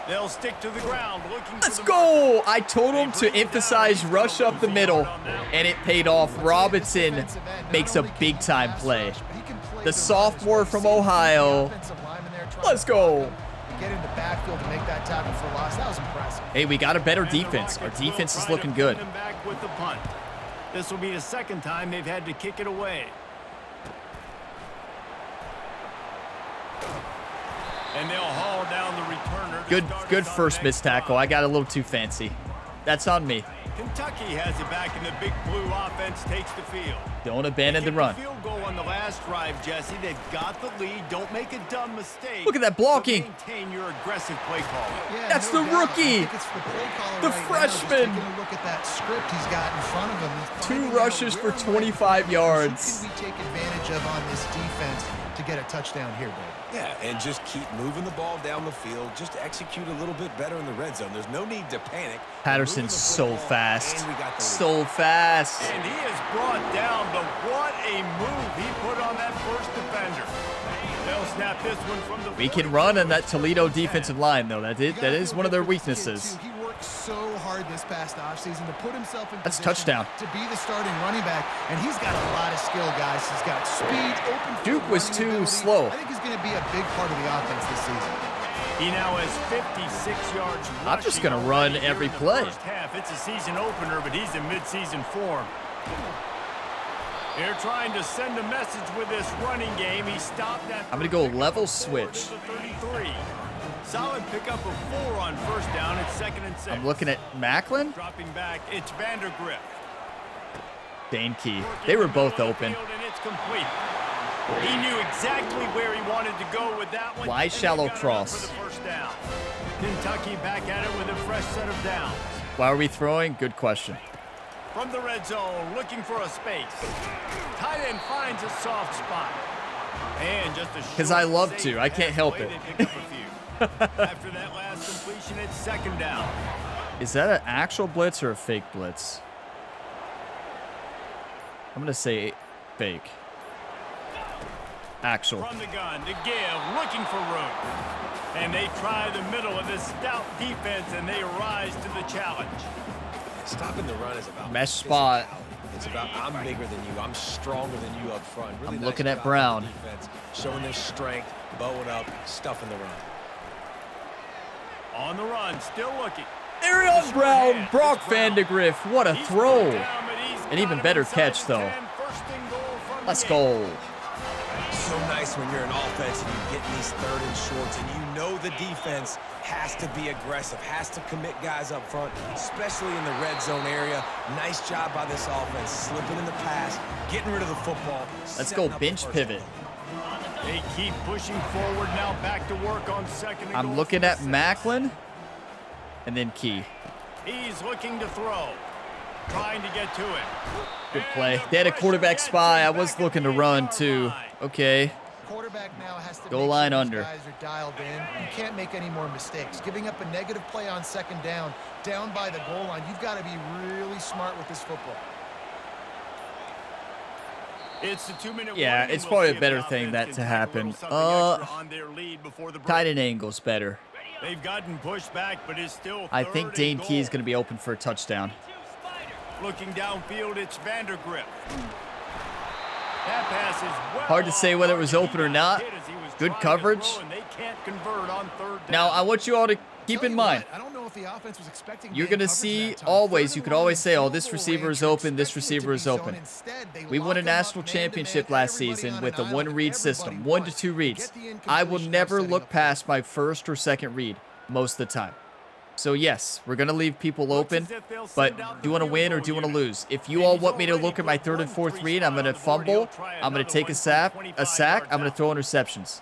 Speaker 2: They'll stick to the ground looking
Speaker 1: Let's
Speaker 2: for the
Speaker 1: go! I told him to emphasize rush up the middle, and it paid off. Robinson makes a big-time play. The sophomore from Ohio. Let's go.
Speaker 3: Get in the backfield to make that tackle for loss. That was impressive.
Speaker 1: Hey, we got a better defense. Our defense is looking good.
Speaker 2: Back with the punt. This will be the second time they've had to kick it away. And they'll haul down the returner.
Speaker 1: Good first missed tackle. I got a little too fancy. That's on me.
Speaker 2: Kentucky has it back, and the big blue offense takes the field.
Speaker 1: Don't abandon the run.
Speaker 2: Field goal on the last drive, Jesse. They've got the lead. Don't make a dumb mistake.
Speaker 1: Look at that blocking.
Speaker 2: Maintain your aggressive play call.
Speaker 3: Yeah,
Speaker 1: That's
Speaker 3: no
Speaker 1: the
Speaker 3: doubt.
Speaker 1: rookie.
Speaker 3: I think it's the play caller
Speaker 1: The
Speaker 3: right now, just
Speaker 1: freshman.
Speaker 3: taking a look at that script he's got in front of him. He's
Speaker 1: 2
Speaker 3: finding out
Speaker 1: rushes for
Speaker 3: where
Speaker 1: 25 yards.
Speaker 3: Who can we take advantage of on this defense to get a touchdown here, baby?
Speaker 4: Yeah, and just keep moving the ball down the field. Just execute a little bit better in the red zone. There's no need to panic.
Speaker 1: Patterson's so fast.
Speaker 4: And we got the lead.
Speaker 1: So fast.
Speaker 2: And he is brought down, but what a move he put on that first defender. They'll snap this one from the
Speaker 1: We can run on that Toledo defensive line, though. That is one of their weaknesses.
Speaker 3: He worked so hard this past offseason to put himself in
Speaker 1: That's
Speaker 3: position
Speaker 1: touchdown.
Speaker 3: to be the starting running back, and he's got a lot of skill, guys. He's got speed, open field
Speaker 1: Duke was
Speaker 3: running
Speaker 1: too
Speaker 3: ability.
Speaker 1: slow.
Speaker 3: I think he's going to be a big part of the offense this season.
Speaker 2: He now has 56 yards.
Speaker 1: I'm just
Speaker 2: rushing
Speaker 1: gonna run
Speaker 2: already here
Speaker 1: every
Speaker 2: in the
Speaker 1: play.
Speaker 2: First half. It's a season opener, but he's in mid-season form. They're trying to send a message with this running game. He stopped at.
Speaker 1: I'm gonna go level switch.
Speaker 2: 33. Solid pickup of 4 on first down. It's 2nd and 6.
Speaker 1: I'm looking at Macklin,
Speaker 2: Dropping back, it's Vandergrift.
Speaker 1: Dane Key. They were both open.
Speaker 2: And it's complete. He knew exactly where he wanted to go with that one.
Speaker 1: Wide
Speaker 2: and they
Speaker 1: shallow
Speaker 2: got it
Speaker 1: cross.
Speaker 2: for the first down. Kentucky back at it with a fresh set of downs.
Speaker 1: Why are we throwing? Good question.
Speaker 2: From the red zone, looking for a space. Tight end finds a soft spot. And just a
Speaker 1: 'Cause I love to. I can't help it.
Speaker 2: They pick up a few. After that last completion, it's 2nd down.
Speaker 1: Is that an actual blitz or a fake blitz? I'm gonna say fake. Actual.
Speaker 2: From the gun to give, looking for room. And they try the middle of this stout defense, and they rise to the challenge.
Speaker 4: Stopping the run is about
Speaker 1: Mesh spot.
Speaker 4: It's about I'm bigger than you. I'm stronger than you up front. Really
Speaker 1: I'm
Speaker 4: nice
Speaker 1: looking at
Speaker 4: job
Speaker 1: Brown.
Speaker 4: on defense, showing their strength, bowing up, stuffing the run.
Speaker 2: On the run, still looking.
Speaker 1: Arion Brown, Brock Vandegrift. What a
Speaker 2: He's
Speaker 1: throw.
Speaker 2: down, but he's
Speaker 1: An
Speaker 2: got
Speaker 1: even
Speaker 2: him
Speaker 1: better
Speaker 2: inside
Speaker 1: catch,
Speaker 2: the
Speaker 1: though.
Speaker 2: 10. First and goal from
Speaker 1: Let's
Speaker 2: the game.
Speaker 1: go.
Speaker 4: So nice when you're an offense and you get in these 3rd and shorts and you know the defense has to be aggressive, has to commit guys up front, especially in the red zone area. Nice job by this offense, slipping in the pass, getting rid of the football.
Speaker 1: Let's
Speaker 4: setting
Speaker 1: go
Speaker 4: up
Speaker 1: bench
Speaker 4: the first
Speaker 1: pivot.
Speaker 4: down.
Speaker 2: They keep pushing forward now, back to work on 2nd and goal.
Speaker 1: I'm looking
Speaker 2: from
Speaker 1: at
Speaker 2: the 6.
Speaker 1: Macklin and then Key.
Speaker 2: He's looking to throw. Trying to get to it.
Speaker 1: Good play. They had a quarterback spy. I was looking to run too. Okay.
Speaker 3: Quarterback now has to
Speaker 1: Goal
Speaker 3: make
Speaker 1: line
Speaker 3: sure
Speaker 1: under.
Speaker 3: these guys are dialed in. You can't make any more mistakes. Giving up a negative play on 2nd down by the goal line, you've got to be really smart with this football.
Speaker 2: It's the 2-minute
Speaker 1: Yeah,
Speaker 2: warning.
Speaker 1: it's
Speaker 2: We'll
Speaker 1: probably
Speaker 2: see
Speaker 1: a
Speaker 2: if
Speaker 1: better
Speaker 2: the
Speaker 1: thing
Speaker 2: offense
Speaker 1: that
Speaker 2: can
Speaker 1: to
Speaker 2: tack a
Speaker 1: happen.
Speaker 2: little something extra on their lead before the break.
Speaker 1: Tight end angle's better.
Speaker 2: They've gotten pushed back, but it's still
Speaker 1: I
Speaker 2: 3rd
Speaker 1: think
Speaker 2: and
Speaker 1: Dane Key is
Speaker 2: goal.
Speaker 1: going to be open for a touchdown.
Speaker 2: Looking downfield, it's Vandergrift. That pass is well
Speaker 1: Hard to say whether it was
Speaker 2: off
Speaker 1: open or
Speaker 2: target.
Speaker 1: not.
Speaker 2: He got hit as he was
Speaker 1: Good
Speaker 2: trying to
Speaker 1: coverage.
Speaker 2: throw, and they can't convert on 3rd down.
Speaker 1: Now, I want you all to keep
Speaker 3: Tell
Speaker 1: in
Speaker 3: you
Speaker 1: mind,
Speaker 3: what, I don't know if the offense was expecting
Speaker 1: you're
Speaker 3: man
Speaker 1: going to
Speaker 3: coverage
Speaker 1: see
Speaker 3: that time.
Speaker 1: always,
Speaker 3: 3rd
Speaker 1: you
Speaker 3: and
Speaker 1: could
Speaker 3: long
Speaker 1: always
Speaker 3: in
Speaker 1: say, oh,
Speaker 3: field
Speaker 1: this
Speaker 3: goal
Speaker 1: receiver
Speaker 3: range,
Speaker 1: is
Speaker 3: you're
Speaker 1: open, this
Speaker 3: expecting it
Speaker 1: receiver
Speaker 3: to
Speaker 1: is
Speaker 3: be zone.
Speaker 1: open.
Speaker 3: Instead, they
Speaker 1: We won a
Speaker 3: lock 'em up
Speaker 1: national
Speaker 3: man-to-man,
Speaker 1: championship last
Speaker 3: everybody
Speaker 1: season
Speaker 3: on
Speaker 1: with a
Speaker 3: an island,
Speaker 1: one-read
Speaker 3: everybody
Speaker 1: system, 1 to
Speaker 3: runs.
Speaker 1: 2 reads.
Speaker 3: Get the
Speaker 1: I will
Speaker 3: incompletion
Speaker 1: never
Speaker 3: setting
Speaker 1: look
Speaker 3: up
Speaker 1: past my 1st or 2nd read most of the time. So yes, we're going to leave people open, but do you want to win or do you want to lose? If you all want me to look at my 3rd and 4th read, I'm going to fumble, I'm going to take a sack, I'm going to throw interceptions.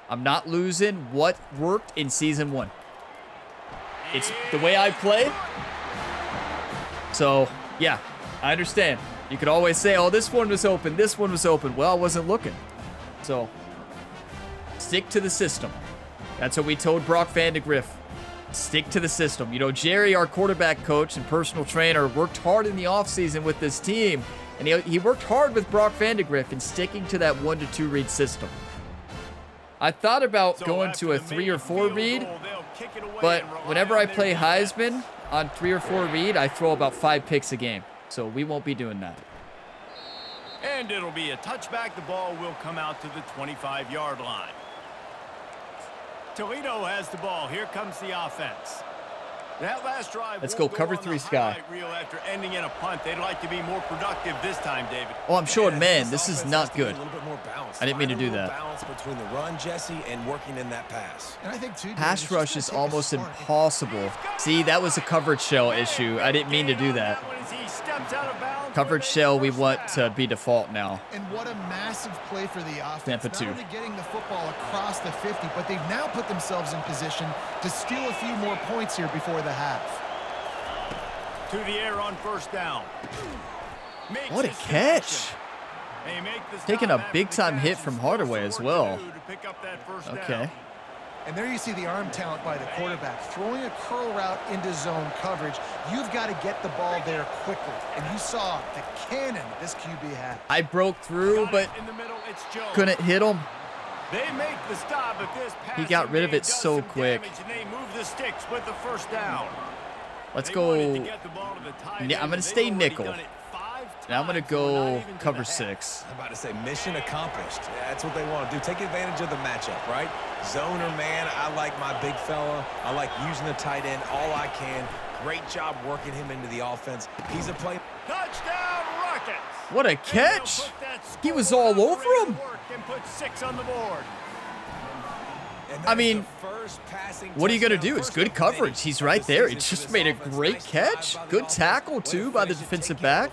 Speaker 1: I'm not losing what worked in season 1. It's the way I play. So, yeah, I understand. You could always say, oh, this one was open, this one was open. Well, I wasn't looking. So, stick to the system. That's what we told Brock Vandegrift. Stick to the system. You know, Jerry, our quarterback coach and personal trainer, worked hard in the offseason with this team. And he worked hard with Brock Vandegrift in sticking to that 1-2 read system. I thought about going to a 3 or 4 read, but whenever I play Heisman on 3 or 4 read, I throw about 5 picks a game. So we won't be doing that.
Speaker 2: And it'll be a touchback. The ball will come out to the 25-yard line. Toledo has the ball. Here comes the offense. That last drive.
Speaker 1: Let's go cover 3, Sky.
Speaker 2: Reel after ending in a punt. They'd like to be more productive this time, David.
Speaker 1: Oh, I'm showing man. This is not good. I didn't mean to do that.
Speaker 4: Balance between the run, Jesse, and working in that pass.
Speaker 3: And I think too,
Speaker 1: Pass rush is almost impossible. See, that was a coverage shell issue. I didn't mean to do that. Coverage shell, we want to be default now.
Speaker 3: And what a massive play for the offense.
Speaker 1: Tampa
Speaker 3: Not
Speaker 1: 2.
Speaker 3: only getting the football across the 50, but they've now put themselves in position to steal a few more points here before the half.
Speaker 2: To the air on first down.
Speaker 1: What a catch. Taking a big-time hit from Hardaway as well. Okay.
Speaker 3: And there you see the arm talent by the quarterback. Throwing a curl route into zone coverage, you've got to get the ball there quickly. And you saw the cannon this QB had.
Speaker 1: I broke through, but couldn't hit him.
Speaker 2: They make the stop at this.
Speaker 1: He got rid of it so quick.
Speaker 2: And they move the sticks with the first down.
Speaker 1: Let's go. I'm going to stay nickel. Now I'm going to go cover 6.
Speaker 4: I'm about to say mission accomplished. That's what they want to do. Take advantage of the matchup, right? Zone or man, I like my big fella. I like using the tight end all I can. Great job working him into the offense. He's a play.
Speaker 2: Touchdown Rockets.
Speaker 1: What a catch. He was all over him.
Speaker 2: And put 6 on the board.
Speaker 1: I mean, what are you going to do? It's good coverage. He's right there. He just made a great catch. Good tackle, too, by the defensive back.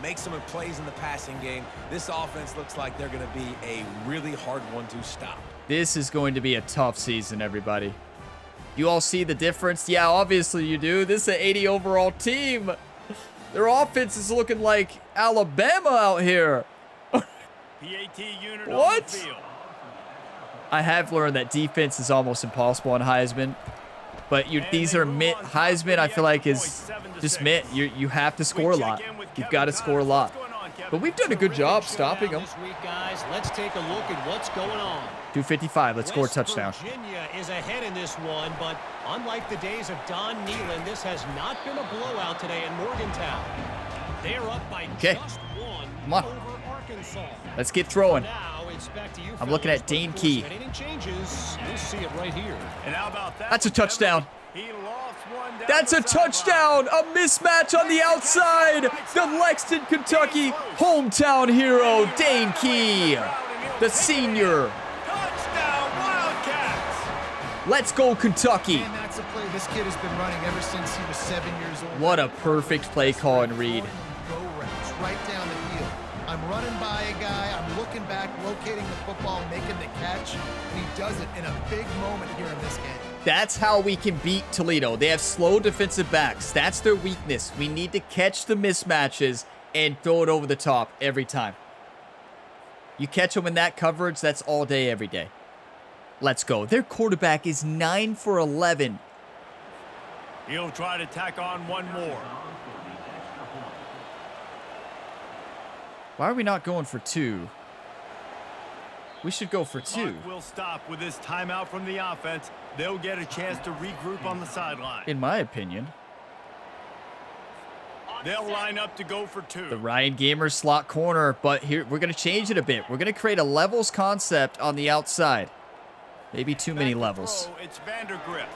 Speaker 4: Make some plays in the passing game. This offense looks like they're going to be a really hard one to stop.
Speaker 1: This is going to be a tough season, everybody. You all see the difference? Yeah, obviously you do. This is an 80 overall team. Their offense is looking like Alabama out here. What? I have learned that defense is almost impossible on Heisman, but these are Heisman. I feel like is just meant you have to score a lot. You've got to score a lot. But we've done a good job stopping them.
Speaker 5: Let's take a look at what's going on.
Speaker 1: 255. Let's score a touchdown.
Speaker 5: Virginia is ahead in this one, but unlike the days of Don Nehlen, this has not been a blowout today in Morgantown. They're up by just 1
Speaker 1: Come on.
Speaker 5: over Arkansas.
Speaker 1: Let's get throwing.
Speaker 5: Now it's back to you.
Speaker 1: I'm looking at Dane Key.
Speaker 5: Changes. We'll see it right here.
Speaker 2: And how about that?
Speaker 1: That's a touchdown.
Speaker 2: He lost one down
Speaker 1: That's a
Speaker 2: the sideline.
Speaker 1: touchdown. A mismatch on the outside. The Lexington, Kentucky hometown hero, Dane Key, the senior.
Speaker 2: Touchdown Wildcats.
Speaker 1: Let's go, Kentucky.
Speaker 3: And that's a play this kid has been running ever since he was 7 years old.
Speaker 1: What a perfect play call and read.
Speaker 3: Go routes right down the field. I'm running by a guy, I'm looking back, locating the football, making the catch, and he does it in a big moment here in this game.
Speaker 1: That's how we can beat Toledo. They have slow defensive backs. That's their weakness. We need to catch the mismatches and throw it over the top every time. You catch them in that coverage, that's all day, every day. Let's go. Their quarterback is 9 for 11.
Speaker 2: He'll try to tack on one more.
Speaker 1: Why are we not going for 2? We should go for 2.
Speaker 2: Clock will stop with this timeout from the offense. They'll get a chance to regroup on the sideline.
Speaker 1: In my opinion.
Speaker 2: They'll line up to go for 2.
Speaker 1: The Ryan Gamer slot corner, but here we're going to change it a bit. We're going to create a levels concept on the outside. Maybe too many levels.
Speaker 2: It's Vandegrift.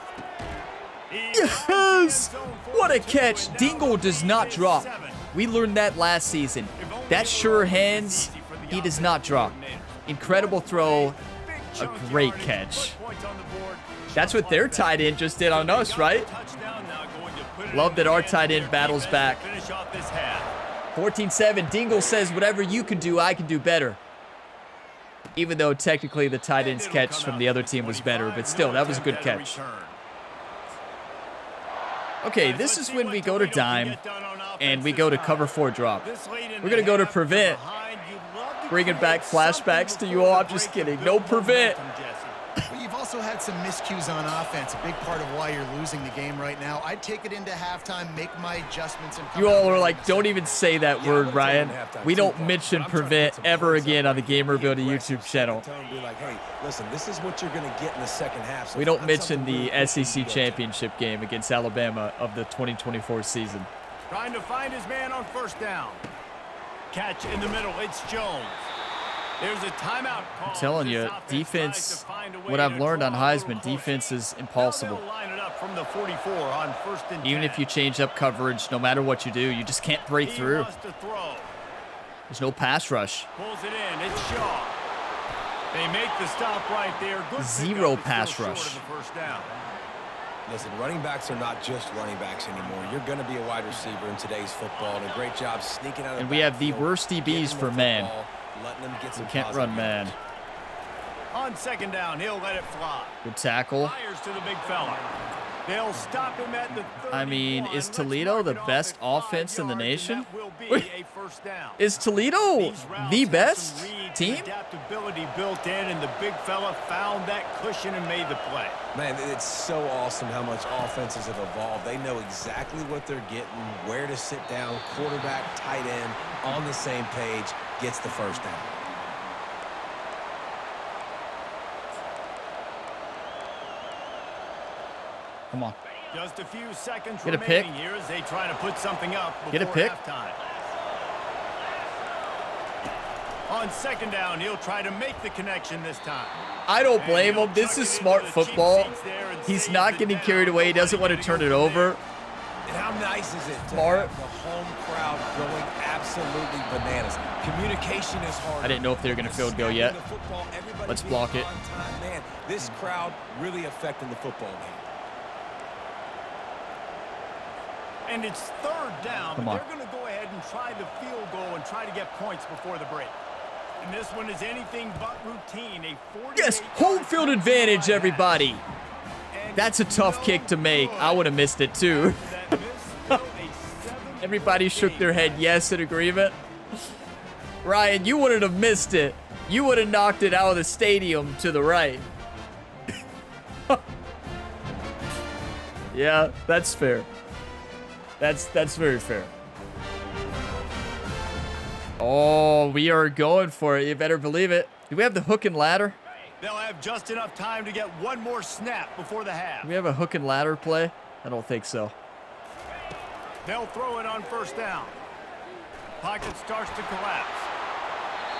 Speaker 1: Yes! What a catch. Dingle does not drop. We learned that last season. That sure hands, he does not drop. Incredible throw. A great catch. That's what their tight end just did on us, right? Love that our tight end battles back. 14-7. Dingle says, whatever you can do, I can do better. Even though technically the tight end's catch from the other team was better, but still, that was a good catch. Okay, this is when we go to dime and we go to cover 4 drop. We're going to go to prevent. Bringing back flashbacks to you all. I'm just kidding. No prevent.
Speaker 3: Well, you've also had some miscues on offense, a big part of why you're losing the game right now. I'd take it into halftime, make my adjustments. And
Speaker 1: you all are like, don't even say that word, Ryan. We don't mention prevent ever again on the Gamer Builder YouTube channel.
Speaker 4: Be like, hey, listen, this is what you're going to get in the second half. So
Speaker 1: we don't mention the SEC championship game against Alabama of the 2024 season.
Speaker 2: Trying to find his man on first down. Catch in the middle. It's Jones. There's a timeout call.
Speaker 1: I'm telling you, defense, what I've learned on Heisman, defense is impossible. Even if you change up coverage, no matter what you do, you just can't break through. There's no pass rush.
Speaker 2: Pulls it in. It's Shaw. They make the stop right there. Good
Speaker 1: 0 pass rush.
Speaker 4: Listen, running backs are not just running backs anymore. You're going to be a wide receiver in today's football, and a great job sneaking out of the
Speaker 1: And we have the worst DBs for man.
Speaker 4: We
Speaker 1: can't run man.
Speaker 2: On second down, he'll let it fly.
Speaker 1: Good tackle.
Speaker 2: Fires to the big fella. They'll stop him at the 31.
Speaker 1: I mean, is Toledo the best offense in the nation? Is Toledo the best team?
Speaker 2: Adaptability built in, and the big fella found that cushion and made the play.
Speaker 4: Man, it's so awesome how much offenses have evolved. They know exactly what they're getting, where to sit down, quarterback, tight end, on the same page, gets the first down.
Speaker 1: Come on.
Speaker 2: Just a few seconds
Speaker 1: Get a pick.
Speaker 2: here as they try to put something up before
Speaker 1: Get a pick.
Speaker 2: halftime. On second down, he'll try to make the connection this time.
Speaker 1: I don't blame him. This is smart football. He's not getting carried away. He doesn't want to turn it over.
Speaker 4: And how nice is it to
Speaker 1: Smart.
Speaker 4: have the home crowd going absolutely bananas? Communication is hard.
Speaker 1: I didn't know if they were going to field goal yet. Let's block it.
Speaker 4: Man, this crowd really affecting the football game.
Speaker 2: And it's third down,
Speaker 1: Come
Speaker 2: but
Speaker 1: on.
Speaker 2: they're going to go ahead and try the field goal and try to get points before the break. And this one is anything but routine.
Speaker 1: Yes, home field advantage, everybody. That's a tough kick to make. I would have missed it too. Everybody shook their head yes in agreement. Ryan, you wouldn't have missed it. You would have knocked it out of the stadium to the right. Yeah, that's fair. That's very fair. Oh, we are going for it. You better believe it. Do we have the hook and ladder?
Speaker 2: They'll have just enough time to get one more snap before the half.
Speaker 1: Do we have a hook and ladder play? I don't think so.
Speaker 2: They'll throw it on first down. Pocket starts to collapse.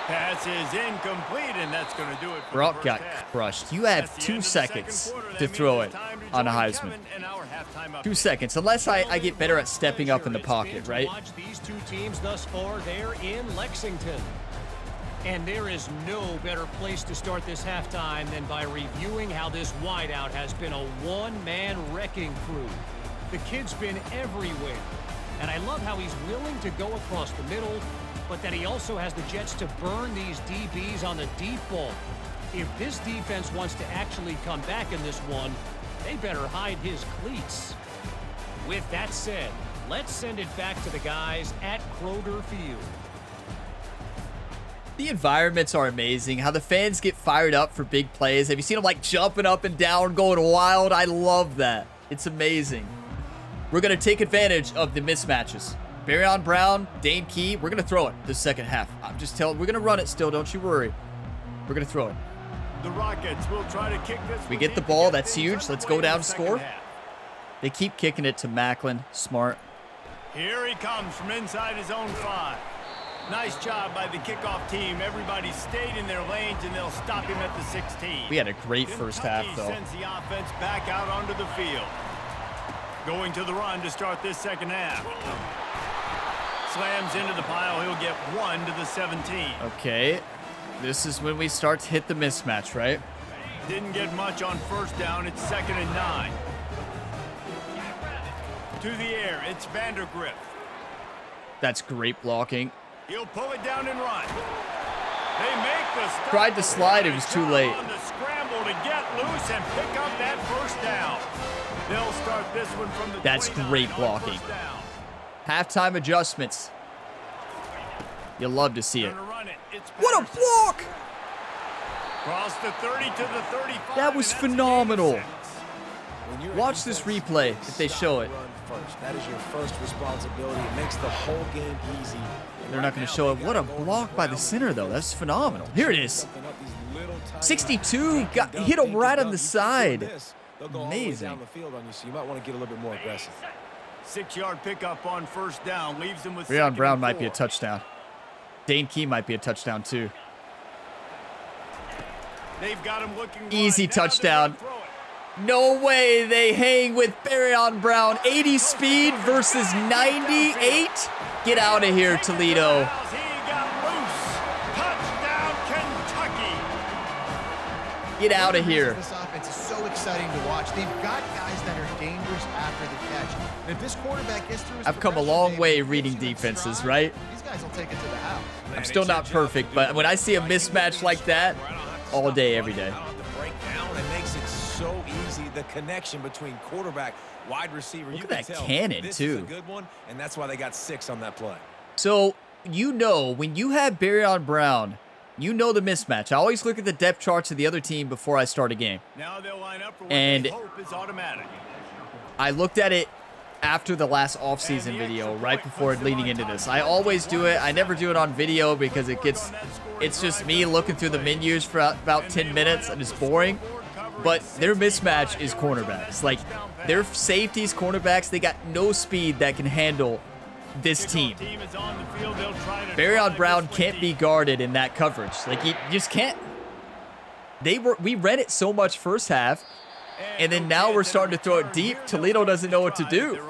Speaker 2: Pass is incomplete, and that's going to do it for
Speaker 1: Brock
Speaker 2: the
Speaker 1: got
Speaker 2: first half.
Speaker 1: crushed. You have
Speaker 2: That's the
Speaker 1: 2
Speaker 2: end of the
Speaker 1: seconds
Speaker 2: second quarter. That
Speaker 1: to
Speaker 2: means
Speaker 1: throw
Speaker 2: it's
Speaker 1: it
Speaker 2: time to
Speaker 1: on a
Speaker 2: join
Speaker 1: Heisman.
Speaker 2: Kevin and our halftime update.
Speaker 1: 2 seconds, unless I get better at stepping up in the pocket, right?
Speaker 5: Watch these two teams thus far. They're in Lexington. And there is no better place to start this halftime than by reviewing how this wideout has been a one-man wrecking crew. The kid's been everywhere. And I love how he's willing to go across the middle, but that he also has the jets to burn these DBs on the deep ball. If this defense wants to actually come back in this one, they better hide his cleats. With that said, let's send it back to the guys at Kroger Field.
Speaker 1: The environments are amazing. How the fans get fired up for big plays. Have you seen them like jumping up and down, going wild? I love that. It's amazing. We're going to take advantage of the mismatches. Barryon Brown, Dane Key, we're going to throw it this second half. I'm just telling, we're going to run it still. Don't you worry. We're going to throw it.
Speaker 2: The Rockets will try to kick this.
Speaker 1: We get the ball. That's huge. Let's go down, score. They keep kicking it to Macklin. Smart.
Speaker 2: Here he comes from inside his own 5. Nice job by the kickoff team. Everybody stayed in their lanes, and they'll stop him at the 16.
Speaker 1: We had a great first half, though.
Speaker 2: Sends the offense back out onto the field. Going to the run to start this second half. Slams into the pile. He'll get 1 to the 17.
Speaker 1: Okay. This is when we start to hit the mismatch, right?
Speaker 2: Didn't get much on first down. It's 2nd and 9. To the air. It's Vandergrift.
Speaker 1: That's great blocking.
Speaker 2: He'll pull it down and run. They make the stop.
Speaker 1: Tried to slide. It was too late.
Speaker 2: On the scramble to get loose and pick up that first down. They'll start this one from the
Speaker 1: That's
Speaker 2: 29
Speaker 1: great
Speaker 2: on
Speaker 1: blocking.
Speaker 2: first down.
Speaker 1: Halftime adjustments. You'll love to see it.
Speaker 2: Gonna run it. It's
Speaker 1: What a
Speaker 2: Patterson.
Speaker 1: block!
Speaker 2: Cross the 30 to the 35.
Speaker 1: That was
Speaker 2: and that's a gain of
Speaker 1: phenomenal.
Speaker 2: 6.
Speaker 4: When you're a
Speaker 1: Watch this
Speaker 4: defense,
Speaker 1: replay
Speaker 4: you
Speaker 1: if they
Speaker 4: stop
Speaker 1: show
Speaker 4: the
Speaker 1: it.
Speaker 4: run first. That is your first responsibility. It makes the whole game easy.
Speaker 1: They're not going to show it. What a block by the center, though. That's phenomenal. Here it is. 62 got hit him right on the side. Amazing.
Speaker 4: Down the field on you, so you might want to get a little bit more aggressive.
Speaker 2: 6-yard pickup on first down leaves them with
Speaker 1: Breon
Speaker 2: 2nd
Speaker 1: Brown
Speaker 2: and
Speaker 1: might be a
Speaker 2: 4.
Speaker 1: touchdown. Dane Key might be a touchdown, too.
Speaker 2: They've got him looking
Speaker 1: Easy
Speaker 2: wide. Now they're
Speaker 1: touchdown.
Speaker 2: gonna throw it.
Speaker 1: No way they hang with Breon Brown. 80 speed versus 98. Get out of here, Toledo.
Speaker 2: He got loose. Touchdown, Kentucky.
Speaker 1: Get out of here.
Speaker 3: This offense is so exciting to watch. They've got guys that are dangerous after the catch. And if this quarterback gets through his
Speaker 1: I've come a
Speaker 3: progression,
Speaker 1: long
Speaker 3: David,
Speaker 1: way
Speaker 3: and
Speaker 1: reading
Speaker 3: gets you in
Speaker 1: defenses,
Speaker 3: stride,
Speaker 1: right?
Speaker 3: These guys will take it to the house.
Speaker 1: I'm still not perfect, but when I see a mismatch like that, all day, every day.
Speaker 4: I don't have to break down. It makes it so easy. The connection between quarterback, wide receiver.
Speaker 1: Look
Speaker 4: You
Speaker 1: at
Speaker 4: can
Speaker 1: that
Speaker 4: tell
Speaker 1: cannon,
Speaker 4: this
Speaker 1: too.
Speaker 4: is a good one, and that's why they got 6 on that play.
Speaker 1: So, you know, when you have Breon Brown, you know the mismatch. I always look at the depth charts of the other team before I start a game.
Speaker 2: Now they'll line up for what
Speaker 1: And
Speaker 2: they hope is automatic.
Speaker 1: I looked at it after the last offseason video, right before leading into this. I always do it. I never do it on video because it's just me looking through the menus for about 10 minutes and it's boring. But their mismatch is cornerbacks. Like, their safeties, cornerbacks, they got no speed that can handle this team. Breon Brown can't be guarded in that coverage. Like, you just can't. We read it so much first half, and then now we're starting to throw it deep. Toledo doesn't know what to do.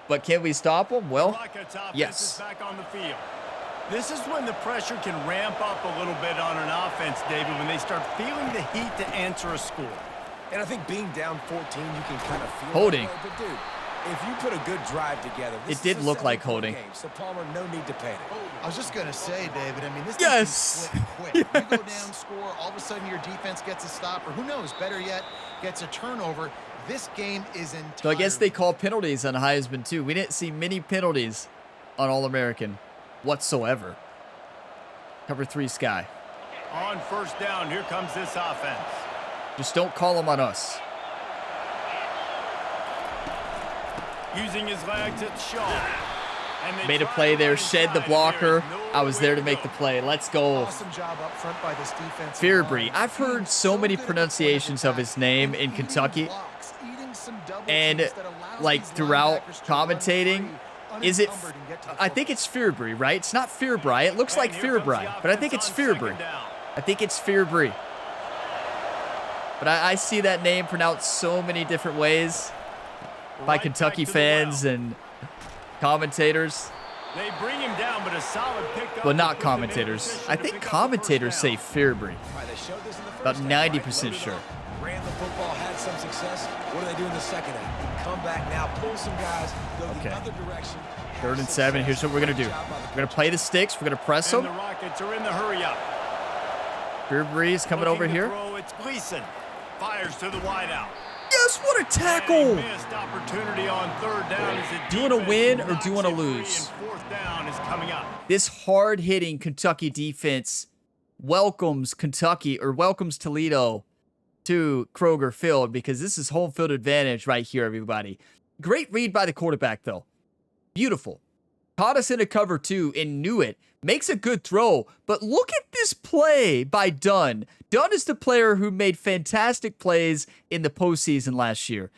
Speaker 1: But can we stop them? Well, yes.
Speaker 2: This is when the pressure can ramp up a little bit on an offense, David, when they start feeling the heat to answer a score.
Speaker 4: And I think being down 14, you can kind of feel
Speaker 1: Holding.
Speaker 4: that way. But, dude, if you put a good drive together, this
Speaker 1: It did
Speaker 4: is a
Speaker 1: look like
Speaker 4: 7-point
Speaker 1: holding.
Speaker 4: game, so Palmer, no need to panic.
Speaker 3: I was just going to say, David, I mean, this
Speaker 1: Yes.
Speaker 3: thing can flip quick. You go
Speaker 1: Yes.
Speaker 3: down, score, all of a sudden your defense gets a stop, or who knows, better yet, gets a turnover. This game is entirely...
Speaker 1: So I guess they call penalties on Heisman, too. We didn't see many penalties on All-American whatsoever. Cover 3 Sky.
Speaker 2: On first down, here comes this offense.
Speaker 1: Just don't call them on us.
Speaker 2: Using his legs, it's Shaw. And they
Speaker 1: Made a
Speaker 2: try
Speaker 1: play
Speaker 2: to
Speaker 1: there,
Speaker 2: run
Speaker 1: shed the
Speaker 2: inside.
Speaker 1: blocker.
Speaker 2: There is no
Speaker 1: I was
Speaker 2: way
Speaker 1: there to make the
Speaker 2: go.
Speaker 1: play. Let's go.
Speaker 3: Awesome job up front by this defense.
Speaker 1: Fearbury. I've heard so many pronunciations of his name in Kentucky. And, like, throughout commentating, is it... I think it's Fearbury, right? It's not Fearbry. It looks like
Speaker 2: And here comes the
Speaker 1: Fearbry, but I think it's
Speaker 2: offense on
Speaker 1: Fearbury.
Speaker 2: second down.
Speaker 1: I think it's Fearbury. But I see that name pronounced so many different ways by
Speaker 2: Right
Speaker 1: Kentucky
Speaker 2: back to the
Speaker 1: fans
Speaker 2: well.
Speaker 1: and commentators.
Speaker 2: They bring him down, but a solid pickup.
Speaker 1: Well,
Speaker 2: to
Speaker 1: not
Speaker 2: put them in
Speaker 1: commentators.
Speaker 2: position
Speaker 1: I
Speaker 2: to
Speaker 1: think
Speaker 2: pick up the
Speaker 1: commentators
Speaker 2: first
Speaker 1: say
Speaker 2: down.
Speaker 1: Fearbury.
Speaker 4: Right, they showed this in the first
Speaker 1: About
Speaker 4: half,
Speaker 1: 90%
Speaker 4: right? Loaded
Speaker 1: sure.
Speaker 4: up, ran the football, had some success. What do they do in the second half? Come back now, pull some guys, go
Speaker 1: Okay.
Speaker 4: the other direction.
Speaker 1: 3rd and 7. Here's what we're going to do. We're going to play the sticks. We're going to press
Speaker 2: And
Speaker 1: them.
Speaker 2: the Rockets are in the hurry up.
Speaker 1: Fearbury is coming over
Speaker 2: Looking to
Speaker 1: here.
Speaker 2: throw, it's Gleason. Fires to the wideout.
Speaker 1: Yes, what a
Speaker 2: And
Speaker 1: tackle.
Speaker 2: a missed opportunity on third down. As the
Speaker 1: Do you wanna
Speaker 2: defense
Speaker 1: win or
Speaker 2: knocks
Speaker 1: do you wanna
Speaker 2: it free,
Speaker 1: lose?
Speaker 2: and fourth down is coming up.
Speaker 1: This hard-hitting Kentucky defense welcomes Toledo to Kroger Field because this is home field advantage right here, everybody. Great read by the quarterback, though. Beautiful. Caught us in a cover 2 and knew it. Makes a good throw, but look at this play by Dunn. Dunn is the player who made fantastic plays in the postseason last year.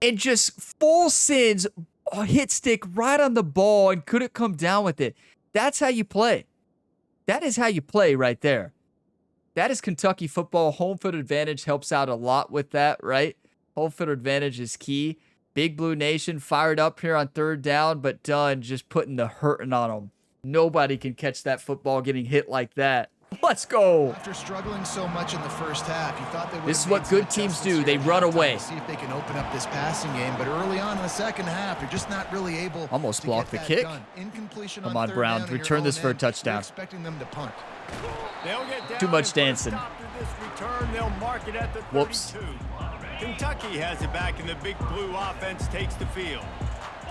Speaker 1: And just full sends a hit stick right on the ball and couldn't come down with it. That's how you play. That is how you play right there. That is Kentucky football. Home field advantage helps out a lot with that, right? Home field advantage is key. Big Blue Nation fired up here on 3rd down, but Dunn just putting the hurting on them. Nobody can catch that football getting hit like that. Let's go.
Speaker 3: After struggling so much in the first half, you thought they would.
Speaker 1: This is what good teams do. They run away.
Speaker 3: See if they can open up this passing game, but early on in the second half, they're just not really able.
Speaker 1: Almost
Speaker 3: to
Speaker 1: blocked
Speaker 3: get
Speaker 1: the
Speaker 3: that
Speaker 1: kick.
Speaker 3: done. Incompletion
Speaker 1: Come
Speaker 3: on
Speaker 1: on,
Speaker 3: third
Speaker 1: Brown.
Speaker 3: down in your
Speaker 1: Return
Speaker 3: own
Speaker 1: this for a
Speaker 3: end.
Speaker 1: touchdown.
Speaker 3: You're expecting them to punt.
Speaker 2: They'll get down
Speaker 1: Too much
Speaker 2: and put a
Speaker 1: dancing.
Speaker 2: stop to this return. They'll mark it at the
Speaker 1: Whoops.
Speaker 2: 32. Kentucky has it back, and the big blue offense takes the field.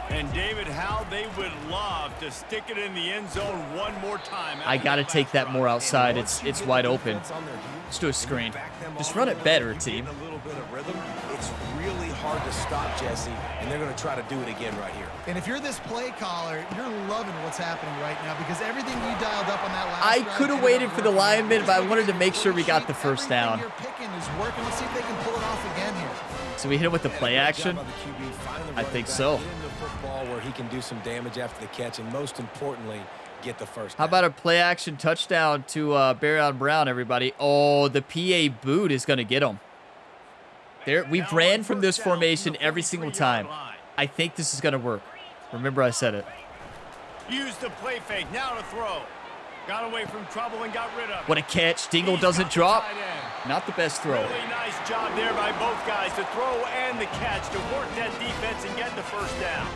Speaker 2: And David, how they would love to stick it in the end zone one more time.
Speaker 1: I got to take that more outside. It's wide open. Let's do a screen. Just run it better, team.
Speaker 4: A little bit of rhythm. It's really hard to stop, Jesse, and they're going to try to do it again right here.
Speaker 3: And if you're this play caller, you're loving what's happening right now because everything you dialed up on that last
Speaker 1: I
Speaker 3: drive
Speaker 1: could have waited for the lineman, but I wanted to make sure we got the first down.
Speaker 3: Everything you're picking is working. Let's see if they can pull it off again here.
Speaker 1: So we hit him with the play action? I think so.
Speaker 4: Where he can do some damage after the catch, and most importantly, get the first
Speaker 1: How
Speaker 4: down.
Speaker 1: about a play action touchdown to Barryon Brown, everybody? Oh, the PA boot is going to get him. There, we've ran from this formation every single time. I think this is going to work. Remember I said it.
Speaker 2: Use the play fake, now to throw. Got away from trouble and got rid of it.
Speaker 1: What a catch. Dingle
Speaker 2: He's
Speaker 1: doesn't
Speaker 2: got the
Speaker 1: drop.
Speaker 2: tight end.
Speaker 1: Not the best throw.
Speaker 2: Really nice job there by both guys, the throw and the catch, to work that defense and get the first down.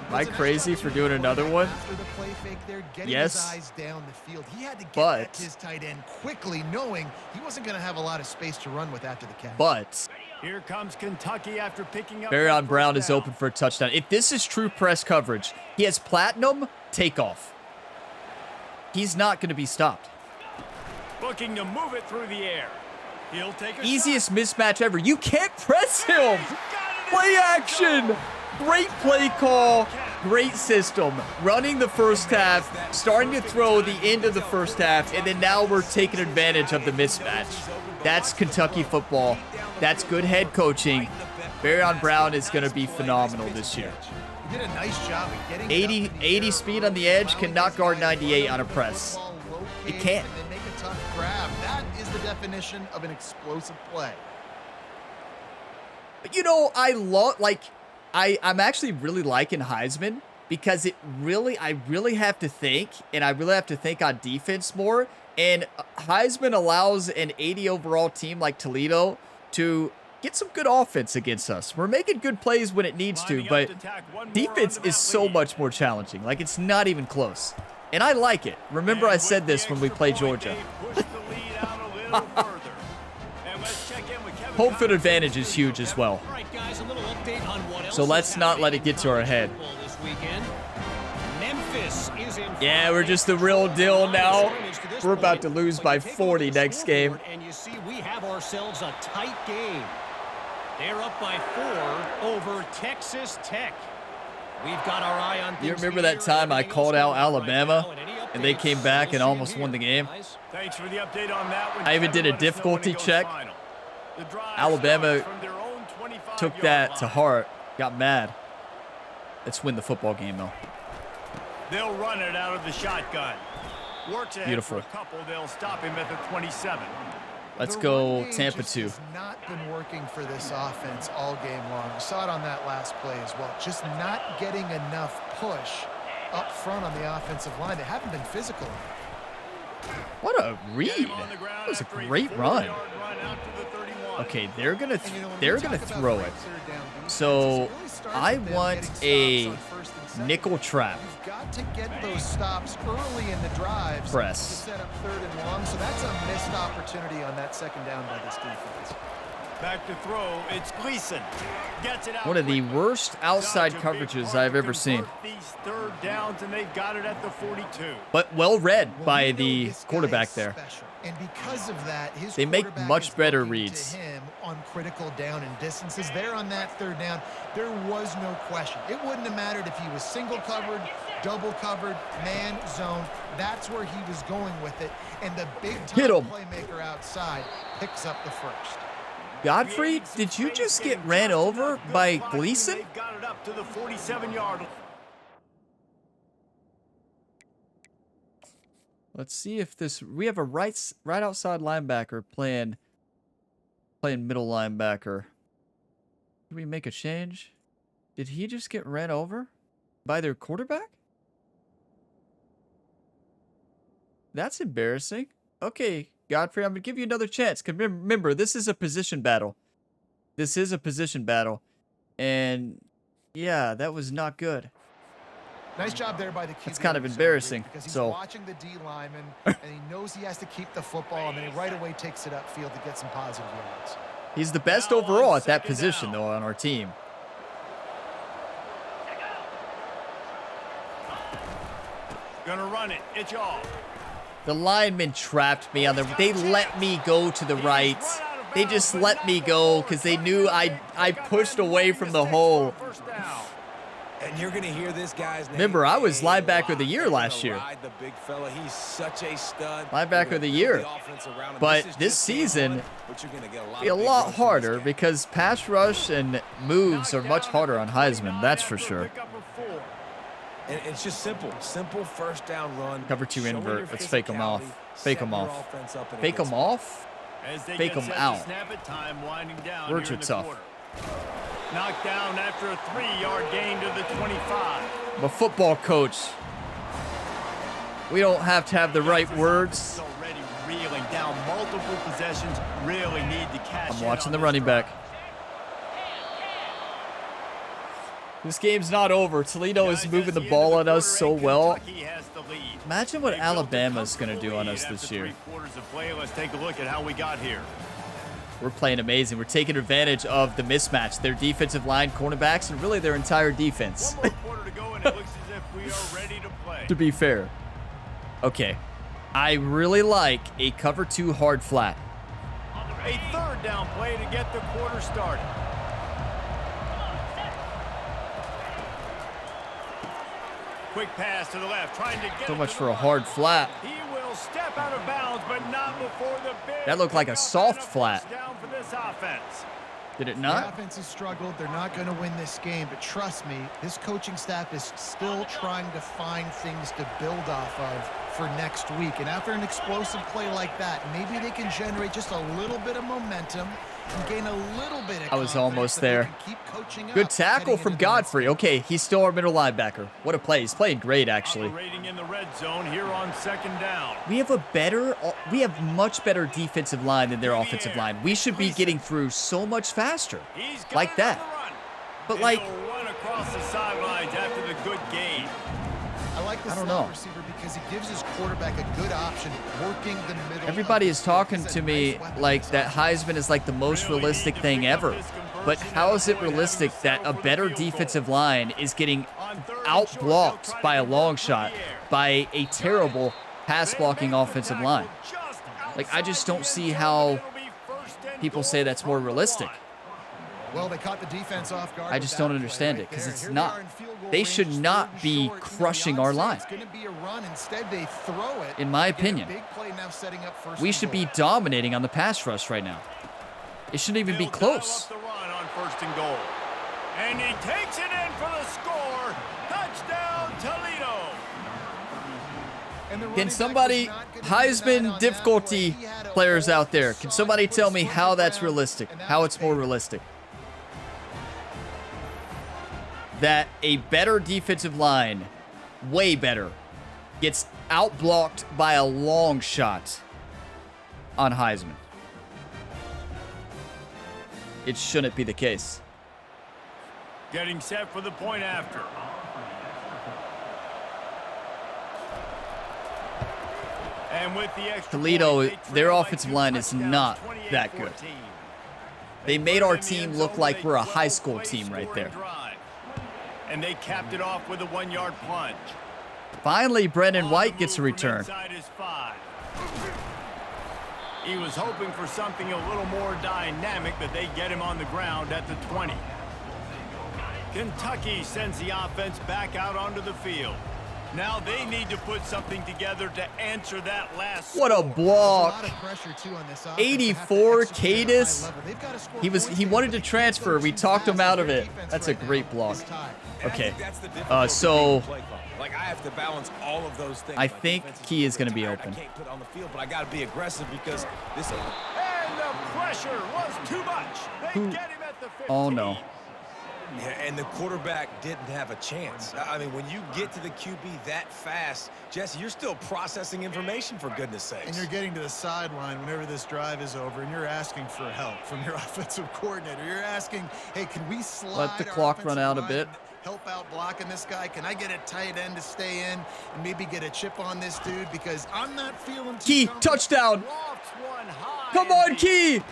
Speaker 1: Am I crazy for doing another one?
Speaker 3: After the play fake there, getting
Speaker 1: Yes.
Speaker 3: his eyes down the field. He had to get
Speaker 1: But-
Speaker 3: that to his tight end quickly, knowing he wasn't going to have a lot of space to run with after the catch.
Speaker 1: But
Speaker 2: Here comes Kentucky after picking up.
Speaker 1: Barryon
Speaker 2: that
Speaker 1: Brown
Speaker 2: first
Speaker 1: is
Speaker 2: down.
Speaker 1: open for a touchdown. If this is true press coverage, he has platinum takeoff. He's not going to be stopped.
Speaker 2: Looking to move it through the air. He'll take a
Speaker 1: Easiest
Speaker 2: shot.
Speaker 1: mismatch ever. You can't press him.
Speaker 2: Got it in
Speaker 1: Play
Speaker 2: the end
Speaker 1: action.
Speaker 2: zone.
Speaker 1: Great play call. Great system. Running the first half, starting to throw the end of the first half, and then now we're taking advantage of the mismatch. That's Kentucky football. That's good head coaching. Barryon Brown is going to be phenomenal this year.
Speaker 3: He did a nice job of getting
Speaker 1: 80
Speaker 3: it up in the
Speaker 1: 80
Speaker 3: air,
Speaker 1: speed on the edge,
Speaker 3: allowing
Speaker 1: cannot
Speaker 3: his
Speaker 1: guard
Speaker 3: guys to
Speaker 1: 98 on a
Speaker 3: get the
Speaker 1: press.
Speaker 3: football
Speaker 1: It
Speaker 3: located
Speaker 1: can't.
Speaker 3: and then make a tough grab. That is the definition of an explosive play.
Speaker 1: But you know, I'm actually really liking Heisman because I really have to think, and I really have to think on defense more. And Heisman allows an 80 overall team like Toledo to get some good offense against us. We're making good plays when it needs to,
Speaker 2: Lining up
Speaker 1: but
Speaker 2: to tack one more
Speaker 1: defense
Speaker 2: onto
Speaker 1: is
Speaker 2: that
Speaker 1: so
Speaker 2: lead.
Speaker 1: much more challenging. Like, it's not even close. And I like it. Remember
Speaker 2: And
Speaker 1: I
Speaker 2: with
Speaker 1: said
Speaker 2: the
Speaker 1: this when we
Speaker 2: extra
Speaker 1: played
Speaker 2: point,
Speaker 1: Georgia.
Speaker 2: they pushed the lead out a little further. And let's check in with Kevin
Speaker 1: Home field
Speaker 2: Collins.
Speaker 1: advantage is huge as well.
Speaker 5: All right, guys, a little update on what else
Speaker 1: So
Speaker 5: is
Speaker 1: let's not let it
Speaker 5: happening
Speaker 1: get to our
Speaker 5: in
Speaker 1: head.
Speaker 5: college football this weekend. Memphis is in
Speaker 1: Yeah,
Speaker 5: front.
Speaker 1: we're just the real deal now.
Speaker 5: To this
Speaker 1: We're about
Speaker 5: point,
Speaker 1: to lose
Speaker 5: but
Speaker 1: by
Speaker 5: you take a look
Speaker 1: 40
Speaker 5: at the
Speaker 1: next game.
Speaker 5: scoreboard, and you see we have ourselves a tight game. They're up by 4 over Texas Tech. We've got our eye on
Speaker 1: You
Speaker 5: things
Speaker 1: remember
Speaker 5: here
Speaker 1: that time I
Speaker 5: and
Speaker 1: called
Speaker 5: everything
Speaker 1: out
Speaker 5: else going on right
Speaker 1: Alabama,
Speaker 5: now, any
Speaker 1: and they
Speaker 5: updates,
Speaker 1: came back
Speaker 5: we'll
Speaker 1: and
Speaker 5: see
Speaker 1: almost
Speaker 5: here,
Speaker 1: won the game?
Speaker 5: guys.
Speaker 2: Thanks for the update on that one.
Speaker 1: I even did a
Speaker 2: Kevin, let us know when
Speaker 1: difficulty
Speaker 2: it goes
Speaker 1: check.
Speaker 2: final. The drive
Speaker 1: Alabama
Speaker 2: starts from their own 25-yard
Speaker 1: Took that to
Speaker 2: line.
Speaker 1: heart, got mad. Let's win the football game, though.
Speaker 2: They'll run it out of the shotgun. Works ahead
Speaker 1: Beautiful.
Speaker 2: for a couple. They'll stop him at the 27.
Speaker 1: Let's
Speaker 3: The
Speaker 1: go
Speaker 3: run game
Speaker 1: Tampa
Speaker 3: just
Speaker 1: 2.
Speaker 3: has not been working for this offense all game long. We saw it on that last play as well. Just not getting enough push up front on the offensive line. They haven't been physical.
Speaker 1: What a read.
Speaker 2: Get him on the ground
Speaker 1: That was a
Speaker 2: after
Speaker 1: great
Speaker 2: 4-yard
Speaker 1: run.
Speaker 2: run out to the 31.
Speaker 1: Okay, they're gonna
Speaker 3: And, you know, when we
Speaker 1: they're
Speaker 3: talk
Speaker 1: gonna
Speaker 3: about
Speaker 1: throw
Speaker 3: great
Speaker 1: it.
Speaker 3: third down defenses,
Speaker 1: So,
Speaker 3: it really starts
Speaker 1: I
Speaker 3: with them
Speaker 1: want
Speaker 3: getting stops
Speaker 1: a
Speaker 3: on first and second.
Speaker 1: nickel trap.
Speaker 3: You've got to get those stops early in the drives
Speaker 1: Press.
Speaker 3: to set up third and long. So that's a missed opportunity on that second down by this defense.
Speaker 2: Back to throw. It's Gleason. Gets it out
Speaker 1: One of the
Speaker 2: quickly.
Speaker 1: worst outside
Speaker 2: Such a big
Speaker 1: coverages
Speaker 2: part
Speaker 1: I've
Speaker 2: to
Speaker 1: ever seen.
Speaker 2: convert These third downs, and they've got it at the 42.
Speaker 1: But well read
Speaker 3: Well,
Speaker 1: by
Speaker 3: we know
Speaker 1: the
Speaker 3: this guy
Speaker 1: quarterback
Speaker 3: is
Speaker 1: there.
Speaker 3: special. And because of that, his
Speaker 1: They make
Speaker 3: quarterback
Speaker 1: much
Speaker 3: is
Speaker 1: better
Speaker 3: looking
Speaker 1: reads.
Speaker 3: to him on critical down and distances. There on that third down, there was no question. It wouldn't have mattered if he was single covered, double covered, man zone. That's where he was going with it. And the big time
Speaker 1: Hit him.
Speaker 3: playmaker outside picks up the first.
Speaker 1: Godfrey, did you just get ran over by Gleason?
Speaker 2: They've got it up to the 47-yard line.
Speaker 1: Let's see if this. We have a right outside linebacker playing middle linebacker. Did we make a change? Did he just get ran over by their quarterback? That's embarrassing. Okay, Godfrey, I'm gonna give you another chance. 'Cause remember, this is a position battle. This is a position battle, and yeah, that was not good.
Speaker 3: Nice job there by the QB.
Speaker 1: That's kind of
Speaker 3: to
Speaker 1: embarrassing,
Speaker 3: because he's
Speaker 1: so-
Speaker 3: watching the D lineman, and he knows he has to keep the football, and then he right away takes it upfield to get some positive yards.
Speaker 1: He's the best overall at that position, though, on our team.
Speaker 2: Gonna run it. It's off.
Speaker 1: The linemen trapped me on the. They let me go to the right. They just let me go because they knew I pushed away from the hole.
Speaker 4: And you're going to hear this guy's name.
Speaker 1: Remember, I was linebacker of the year last year.
Speaker 4: He's such a stud.
Speaker 1: Linebacker of the year. But this season, be a lot harder because pass rush and moves are much harder on Heisman. That's for sure.
Speaker 4: And it's just simple first down run.
Speaker 1: Cover 2 invert. Let's fake them off. Fake them off. Fake them off? Fake them out. Words are tough.
Speaker 2: Knocked down after a 3-yard gain to the 25.
Speaker 1: I'm a football coach. We don't have to have the right words.
Speaker 2: Already reeling down multiple possessions. Really need to cash.
Speaker 1: I'm watching the running back. This game's not over. Toledo is moving the ball on us so well. Imagine what Alabama's going to do on us this year.
Speaker 2: Let's take a look at how we got here.
Speaker 1: We're playing amazing. We're taking advantage of the mismatch. Their defensive line, cornerbacks, and really their entire defense.
Speaker 2: One more quarter to go, and it looks as if we are ready to play.
Speaker 1: To be fair. Okay. I really like a cover 2 hard flat.
Speaker 2: A 3rd down play to get the quarter started. Quick pass to the left, trying to get
Speaker 1: So much for a hard flat.
Speaker 2: He will step out of bounds, but not before the big.
Speaker 1: That looked like a soft flat.
Speaker 2: Down for this offense.
Speaker 1: Did it
Speaker 3: The
Speaker 1: not?
Speaker 3: offense has struggled. They're not going to win this game, but trust me, this coaching staff is still trying to find things to build off of for next week. And after an explosive play like that, maybe they can generate just a little bit of momentum and gain a little bit of
Speaker 1: I was
Speaker 3: confidence
Speaker 1: almost
Speaker 3: that they
Speaker 1: there.
Speaker 3: can keep coaching
Speaker 1: Good
Speaker 3: up
Speaker 1: tackle
Speaker 3: heading
Speaker 1: from
Speaker 3: into the next
Speaker 1: Godfrey.
Speaker 3: game.
Speaker 1: Okay, he's still our middle linebacker. What a play. He's playing great, actually.
Speaker 2: Operating in the red zone here on 2nd down.
Speaker 1: We have much better defensive line than their offensive line. We should be getting through so much faster.
Speaker 2: He's got
Speaker 1: Like
Speaker 2: it
Speaker 1: that.
Speaker 2: on the run.
Speaker 1: But
Speaker 2: And
Speaker 1: like,
Speaker 2: he'll run across the sidelines after the good gain.
Speaker 3: I like the
Speaker 1: I don't
Speaker 3: slot
Speaker 1: know.
Speaker 3: receiver because he gives his quarterback a good option working the middle.
Speaker 1: everybody
Speaker 3: of
Speaker 1: is
Speaker 3: the field.
Speaker 1: talking
Speaker 3: He's a
Speaker 1: to
Speaker 3: nice
Speaker 1: me
Speaker 3: weapon
Speaker 1: like
Speaker 3: for
Speaker 1: that Heisman is like the most
Speaker 2: Really
Speaker 1: realistic
Speaker 2: need to
Speaker 1: thing
Speaker 2: pick up
Speaker 1: ever.
Speaker 2: this
Speaker 1: But
Speaker 2: conversion
Speaker 1: how
Speaker 2: and
Speaker 1: is it
Speaker 2: avoid
Speaker 1: realistic
Speaker 2: having to
Speaker 1: that
Speaker 2: settle
Speaker 1: a
Speaker 2: for the
Speaker 1: better
Speaker 2: field goal.
Speaker 1: defensive line is getting
Speaker 2: On 3rd and short,
Speaker 1: outblocked
Speaker 2: they'll try
Speaker 1: by
Speaker 2: to
Speaker 1: a
Speaker 2: get
Speaker 1: long
Speaker 2: it
Speaker 1: shot
Speaker 2: from the air.
Speaker 1: by a terrible pass blocking offensive line? Like, I just don't see how people say that's more realistic.
Speaker 3: Well, they caught the defense off guard.
Speaker 1: I
Speaker 3: with
Speaker 1: just
Speaker 3: that
Speaker 1: don't
Speaker 3: play
Speaker 1: understand
Speaker 3: right
Speaker 1: it because
Speaker 3: there.
Speaker 1: it's
Speaker 3: Here they
Speaker 1: not.
Speaker 3: are in field goal
Speaker 1: They
Speaker 3: range,
Speaker 1: should
Speaker 3: 3rd
Speaker 1: not
Speaker 3: and
Speaker 1: be
Speaker 3: short.
Speaker 1: crushing
Speaker 3: The
Speaker 1: our
Speaker 3: odds say
Speaker 1: line.
Speaker 3: It's going to be a run. Instead, they throw it.
Speaker 1: In my
Speaker 3: They get a
Speaker 1: opinion.
Speaker 3: big play now setting up first
Speaker 1: We
Speaker 3: and
Speaker 1: should
Speaker 3: goal.
Speaker 1: be dominating on the pass rush right now. It shouldn't even be
Speaker 2: They'll dial
Speaker 1: close.
Speaker 2: up the run on 1st and goal. And he takes it in for the score. Touchdown, Toledo.
Speaker 3: And the running
Speaker 1: Can
Speaker 3: back
Speaker 1: somebody,
Speaker 3: was not gonna be denied
Speaker 1: Heisman
Speaker 3: on that
Speaker 1: difficulty
Speaker 3: play. He had a
Speaker 1: players out there,
Speaker 3: solid
Speaker 1: can somebody tell me
Speaker 3: swing
Speaker 1: how that's
Speaker 3: around,
Speaker 1: realistic?
Speaker 3: and that
Speaker 1: How
Speaker 3: was
Speaker 1: it's more
Speaker 3: paid.
Speaker 1: realistic? That a better defensive line, way better, gets outblocked by a long shot on Heisman. It shouldn't be the case.
Speaker 2: Getting set for the point after. And with the extra
Speaker 1: Toledo,
Speaker 2: point, they
Speaker 1: their
Speaker 2: trail by
Speaker 1: offensive
Speaker 2: 2
Speaker 1: line is
Speaker 2: touchdowns,
Speaker 1: not
Speaker 2: 28-14.
Speaker 1: that good. They made
Speaker 2: put it
Speaker 1: our
Speaker 2: in the
Speaker 1: team
Speaker 2: end
Speaker 1: look
Speaker 2: zone
Speaker 1: like
Speaker 2: with
Speaker 1: we're a
Speaker 2: a
Speaker 1: high school
Speaker 2: 12-play
Speaker 1: team right
Speaker 2: scoring
Speaker 1: there.
Speaker 2: drive. And they capped it off with a 1-yard plunge.
Speaker 1: Finally, Brendan
Speaker 2: On
Speaker 1: White
Speaker 2: the
Speaker 1: gets a
Speaker 2: move from
Speaker 1: return.
Speaker 2: inside his 5. He was hoping for something a little more dynamic, but they get him on the ground at the 20. Kentucky sends the offense back out onto the field. Now they need to put something together to answer that last
Speaker 1: What a
Speaker 2: score.
Speaker 3: There's a
Speaker 1: block.
Speaker 3: lot of pressure, too, on this offense.
Speaker 1: 84
Speaker 3: They have to execute at a high
Speaker 1: Cadis.
Speaker 3: level. They've got to score
Speaker 1: He
Speaker 3: points
Speaker 1: wanted
Speaker 3: here,
Speaker 1: to
Speaker 3: but they can't
Speaker 1: transfer.
Speaker 3: go
Speaker 1: We
Speaker 3: too
Speaker 1: talked him
Speaker 3: fast
Speaker 1: out of
Speaker 3: as
Speaker 1: it.
Speaker 3: their defense
Speaker 1: That's a
Speaker 3: right
Speaker 1: great
Speaker 3: now
Speaker 1: block.
Speaker 3: is tied.
Speaker 4: And I
Speaker 1: Okay.
Speaker 4: think that's the difficulty
Speaker 1: so
Speaker 4: of play call. Like, I have to balance all of those things.
Speaker 1: I
Speaker 4: My
Speaker 1: think
Speaker 4: defense
Speaker 1: Key is
Speaker 4: super
Speaker 1: gonna be
Speaker 4: tired.
Speaker 1: open.
Speaker 4: I can't put on the field, but I got to be aggressive because this.
Speaker 2: And the pressure was too much. They get him at the 15.
Speaker 1: Oh, no.
Speaker 4: Yeah, and the quarterback didn't have a chance. I mean, when you get to the QB that fast, Jesse, you're still processing information, for goodness sakes.
Speaker 3: And you're getting to the sideline whenever this drive is over, and you're asking for help from your offensive coordinator. You're asking, hey, can we slide
Speaker 1: Let the
Speaker 3: our
Speaker 1: clock run
Speaker 3: offensive
Speaker 1: out a
Speaker 3: line
Speaker 1: bit.
Speaker 3: and help out blocking this guy? Can I get a tight end to stay in and maybe get a chip on this dude? Because I'm not feeling too
Speaker 1: Key,
Speaker 3: confident.
Speaker 1: touchdown.
Speaker 2: Lofts one high
Speaker 1: Come
Speaker 2: and
Speaker 1: on,
Speaker 2: deep.
Speaker 1: Key.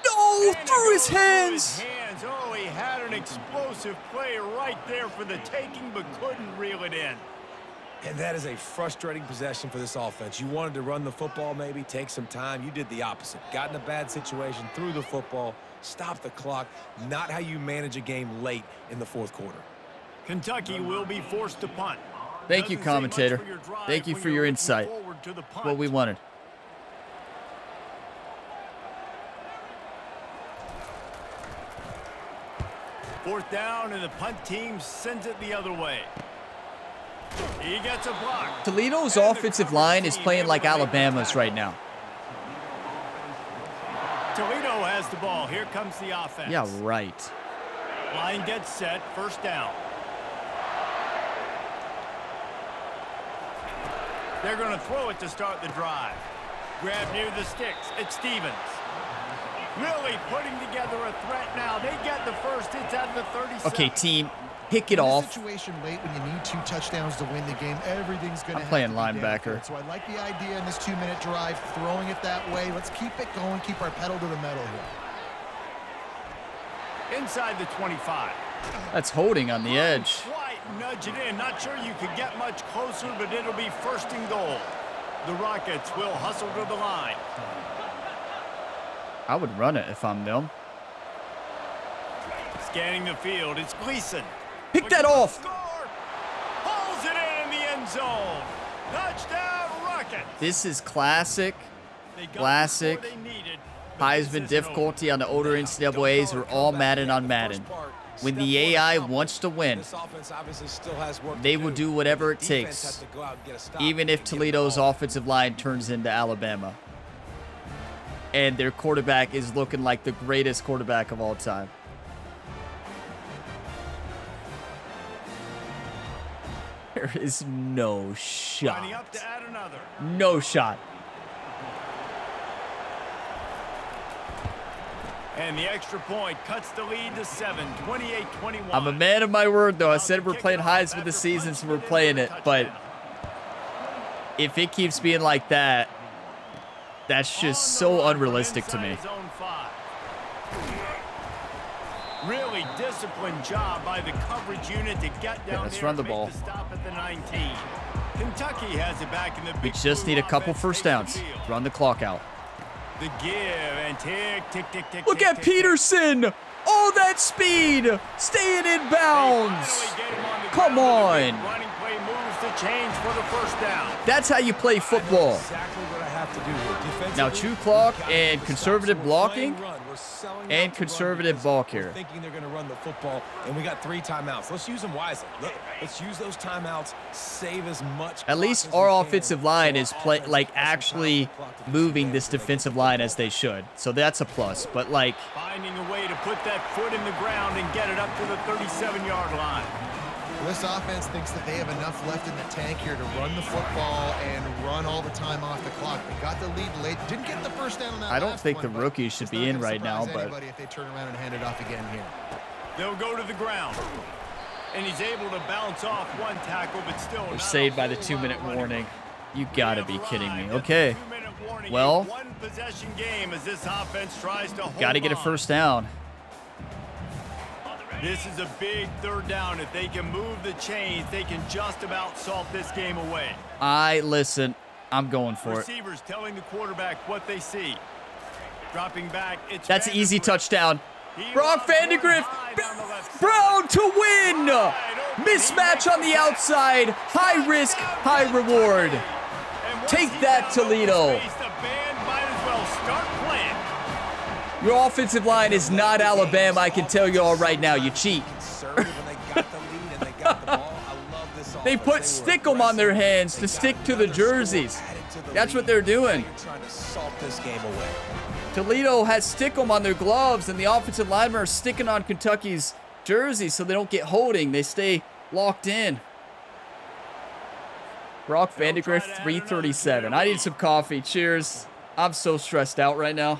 Speaker 1: No! Oh, through his hands.
Speaker 2: Oh, he had an explosive play right there for the taking, but couldn't reel it in.
Speaker 4: And that is a frustrating possession for this offense. You wanted to run the football, maybe take some time. You did the opposite. Got in a bad situation, threw the football, stopped the clock. Not how you manage a game late in the fourth quarter.
Speaker 2: Kentucky will be forced to punt.
Speaker 1: Thank you, commentator. Thank you for your insight. What we wanted.
Speaker 2: Fourth down, and the punt team sends it the other way. He gets a block.
Speaker 1: Toledo's offensive line is playing like Alabama's right now.
Speaker 2: Toledo has the ball. Here comes the offense.
Speaker 1: Yeah, right.
Speaker 2: Line gets set. First down. They're going to throw it to start the drive. Grab near the sticks. It's Stevens. Really putting together a threat now. They get the first. It's at the 37.
Speaker 1: Okay, team, pick it
Speaker 3: In a
Speaker 1: off.
Speaker 3: situation late when you need 2 touchdowns to win the game, everything's going to
Speaker 1: I'm playing linebacker.
Speaker 3: So I like the idea in this 2-minute drive, throwing it that way. Let's keep it going, keep our pedal to the metal here.
Speaker 2: Inside the 25.
Speaker 1: That's holding on the edge.
Speaker 2: Quite nudge it in. Not sure you could get much closer, but it'll be first and goal. The Rockets will hustle to the line.
Speaker 1: I would run it if I'm them.
Speaker 2: Scanning the field, it's Gleason.
Speaker 1: Pick that off.
Speaker 2: Score! Pulls it in the end zone. Touchdown, Rockets.
Speaker 1: This is classic
Speaker 2: They got
Speaker 1: Classic
Speaker 2: the score they needed, but this
Speaker 1: Heisman
Speaker 2: isn't
Speaker 1: difficulty on the older NCAAs. We're all Madden on Madden. When the AI wants to win, they will do whatever it takes, even if Toledo's offensive line turns into Alabama. And their quarterback is looking like the greatest quarterback of all time. There is no
Speaker 2: Lining
Speaker 1: shot.
Speaker 2: up to add another.
Speaker 1: No shot.
Speaker 2: And the extra point cuts the lead to 7, 28-21.
Speaker 1: I'm a man of my word, though. I said we're playing Heisman this season, so we're playing it. But if it keeps being like that, that's just so unrealistic to me.
Speaker 2: Really disciplined job by the coverage unit to get down
Speaker 1: let's
Speaker 2: there
Speaker 1: run the
Speaker 2: and make
Speaker 1: ball.
Speaker 2: Stop at the 19. Kentucky has it back in the
Speaker 1: We
Speaker 2: big
Speaker 1: just
Speaker 2: blue
Speaker 1: need a couple
Speaker 2: offense
Speaker 1: first
Speaker 2: takes the
Speaker 1: downs.
Speaker 2: field.
Speaker 1: Run the clock out.
Speaker 2: The give and tick, tick, tick, tick.
Speaker 1: Look
Speaker 2: tick,
Speaker 1: at
Speaker 2: tick, tick.
Speaker 1: Peterson. All that speed. Staying in bounds. Come on.
Speaker 2: Running play moves to change for the first down.
Speaker 1: That's how you play football.
Speaker 4: Exactly what I have to do here.
Speaker 1: Now,
Speaker 4: Defensively,
Speaker 1: true clock
Speaker 4: we got
Speaker 1: and
Speaker 4: this
Speaker 1: conservative
Speaker 4: offense. We're
Speaker 1: blocking
Speaker 4: playing run. We're selling out
Speaker 1: and
Speaker 4: the
Speaker 1: conservative
Speaker 4: run
Speaker 1: ball
Speaker 4: because
Speaker 1: care.
Speaker 4: we're thinking they're going to run the football, and we got 3 timeouts. Let's use them wisely. Let's use those timeouts. Save as much.
Speaker 1: At least our offensive line is actually moving this defensive line as they should. So that's a plus. But like,
Speaker 2: Finding a way to put that foot in the ground and get it up to the 37-yard line.
Speaker 3: Well, this offense thinks that they have enough left in the tank here to run the football and run all the time off the clock. They got the lead late. Didn't get the first down on that
Speaker 1: I don't
Speaker 3: last
Speaker 1: think
Speaker 3: one,
Speaker 1: the
Speaker 3: but
Speaker 1: rookies should
Speaker 3: it's
Speaker 1: be
Speaker 3: not
Speaker 1: in
Speaker 3: gonna
Speaker 1: right now,
Speaker 3: surprise
Speaker 1: but
Speaker 3: anybody if they turn around and hand it off again here.
Speaker 2: They'll go to the ground. And he's able to bounce off one tackle, but still
Speaker 1: we're
Speaker 2: not
Speaker 1: saved
Speaker 2: a
Speaker 1: by the
Speaker 2: whole
Speaker 1: 2-minute
Speaker 2: lot running.
Speaker 1: warning. You gotta
Speaker 2: We
Speaker 1: be
Speaker 2: have
Speaker 1: kidding me.
Speaker 2: arrived at the
Speaker 1: Okay,
Speaker 2: 2-minute warning.
Speaker 1: well,
Speaker 2: A one-possession game as this offense tries to hold
Speaker 1: gotta get a
Speaker 2: on.
Speaker 1: first down.
Speaker 2: This is a big third down. If they can move the chains, they can just about salt this game away.
Speaker 1: Listen, I'm going for it.
Speaker 2: Receivers telling the quarterback what they see. Dropping back, it's
Speaker 1: That's an easy
Speaker 2: Vandegrift.
Speaker 1: touchdown.
Speaker 2: He
Speaker 1: Brock
Speaker 2: runs one
Speaker 1: Vandegrift,
Speaker 2: high down the left side.
Speaker 1: Brown to win.
Speaker 2: Wide open.
Speaker 1: Mismatch on the outside. High risk, high reward.
Speaker 2: And once
Speaker 1: Take
Speaker 2: he's
Speaker 1: that,
Speaker 2: out of
Speaker 1: Toledo.
Speaker 2: space, the band might as well start playing.
Speaker 1: Your offensive line is not Alabama, I can tell you all right now. You cheat.
Speaker 4: Conservative, and they got the lead and they got the ball. I love this offense.
Speaker 1: They put
Speaker 4: were
Speaker 1: stick-em on their
Speaker 4: aggressive.
Speaker 1: hands to
Speaker 4: They
Speaker 1: stick
Speaker 4: got
Speaker 1: to the
Speaker 4: another score
Speaker 1: jerseys.
Speaker 4: added to the
Speaker 1: That's
Speaker 4: lead.
Speaker 1: what they're doing.
Speaker 4: Now you're trying to salt this game away.
Speaker 1: Toledo has stick-em on their gloves, and the offensive linemen are sticking on Kentucky's jerseys so they don't get holding. They stay locked in. Brock Vandegrift, 337. I need some coffee. Cheers. I'm so stressed out right now.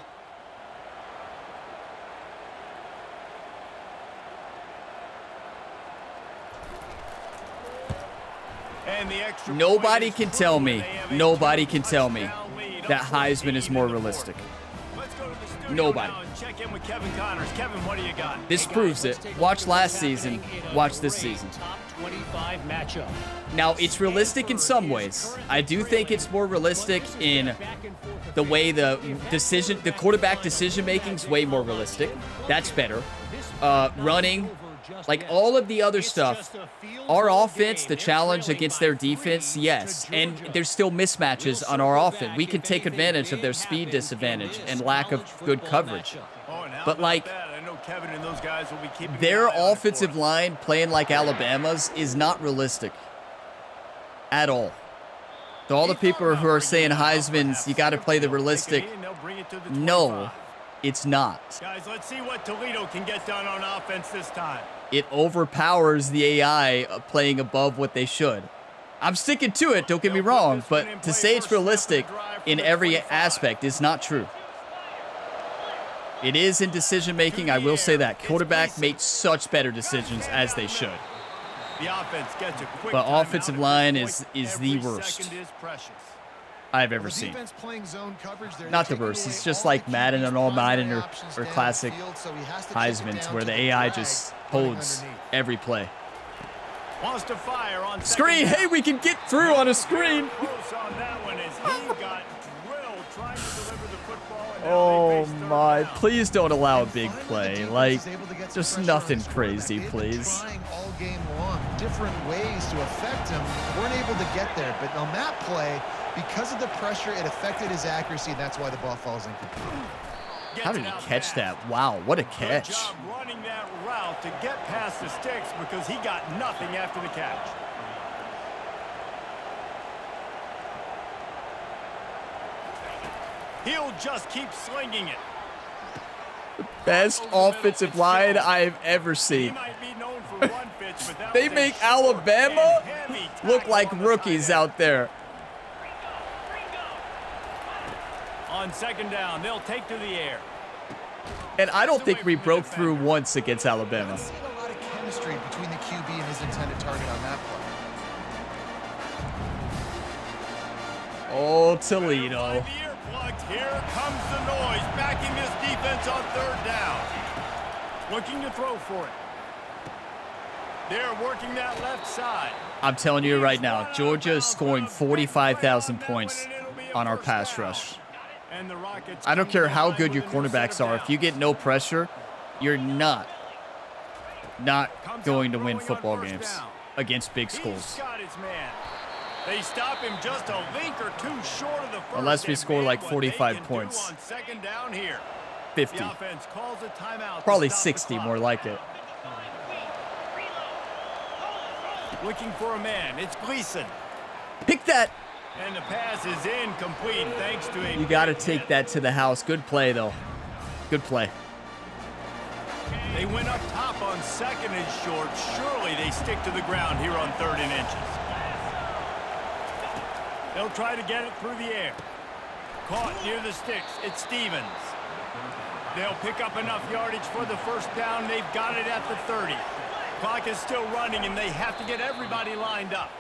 Speaker 2: And the extra
Speaker 1: Nobody
Speaker 2: point
Speaker 1: can
Speaker 2: is
Speaker 1: tell
Speaker 2: through.
Speaker 1: me,
Speaker 2: They have a
Speaker 1: nobody can tell me
Speaker 2: touchdown lead
Speaker 1: that
Speaker 2: up
Speaker 1: Heisman is
Speaker 2: 14
Speaker 1: more
Speaker 2: in the
Speaker 1: realistic.
Speaker 2: fourth. Let's go to the
Speaker 1: Nobody.
Speaker 2: Check in with Kevin Connors. Kevin, what do you got?
Speaker 1: This proves it. Watch last season. Watch this season.
Speaker 5: Top 25 matchup.
Speaker 1: Now, it's realistic in some ways. I do think it's more realistic in the way the quarterback decision making is way more realistic. That's better. Running, like all of the other stuff. Our offense, the challenge against their defense, yes. And there's still mismatches on our offense. We can take advantage of their speed disadvantage and lack of good coverage. But like, their offensive line playing like Alabama's is not realistic at all. To all the people who are saying Heisman's, you got to play the realistic. No, it's not.
Speaker 2: Guys, let's see what Toledo can get done on offense this time.
Speaker 1: It overpowers the AI playing above what they should. I'm sticking to it, don't get me wrong, but to say it's realistic in every aspect is not true. It is in decision making, I will say that. Quarterback makes such better decisions as they should. But offensive line is the worst I've ever seen. Not the worst. It's just like Madden and all Madden or classic Heisman's where the AI just holds every play. Screen! Hey, we can get through on a screen! Oh my, please don't allow a big play. Like, just nothing crazy, please.
Speaker 3: All game long, different ways to affect him. Weren't able to get there, but on that play, because of the pressure, it affected his accuracy, and that's why the ball falls incomplete.
Speaker 1: How did he catch that? Wow, what a catch.
Speaker 2: Good job running that route to get past the sticks because he got nothing after the catch. He'll just keep slinging it.
Speaker 1: Best offensive line I've ever seen. They make Alabama look like rookies out there.
Speaker 2: On second down, they'll take to the air.
Speaker 1: And I don't think we broke through once against Alabama.
Speaker 3: I've seen a lot of chemistry between the QB and his intended target on that play.
Speaker 1: Oh, Toledo.
Speaker 2: Here comes the noise, backing this defense on third down. Looking to throw for it. They're working that left side.
Speaker 1: I'm telling you right now, Georgia is scoring 45,000 points on our pass rush. I don't care how good your cornerbacks are. If you get no pressure, you're not going to win football games against big schools.
Speaker 2: They stop him just a link or two short of the first.
Speaker 1: Unless we score like 45 points.
Speaker 2: On second down here.
Speaker 1: 50.
Speaker 2: The offense calls a timeout.
Speaker 1: Probably 60, more like it.
Speaker 2: Looking for a man. It's Gleason.
Speaker 1: Pick that.
Speaker 2: And the pass is incomplete thanks to a...
Speaker 1: You got to take that to the house. Good play, though. Good play.
Speaker 2: They went up top on second and short. Surely they stick to the ground here on 3rd and inches. They'll try to get it through the air. Caught near the sticks. It's Stevens. They'll pick up enough yardage for the first down. They've got it at the 30. Clock is still running, and they have to get everybody lined up.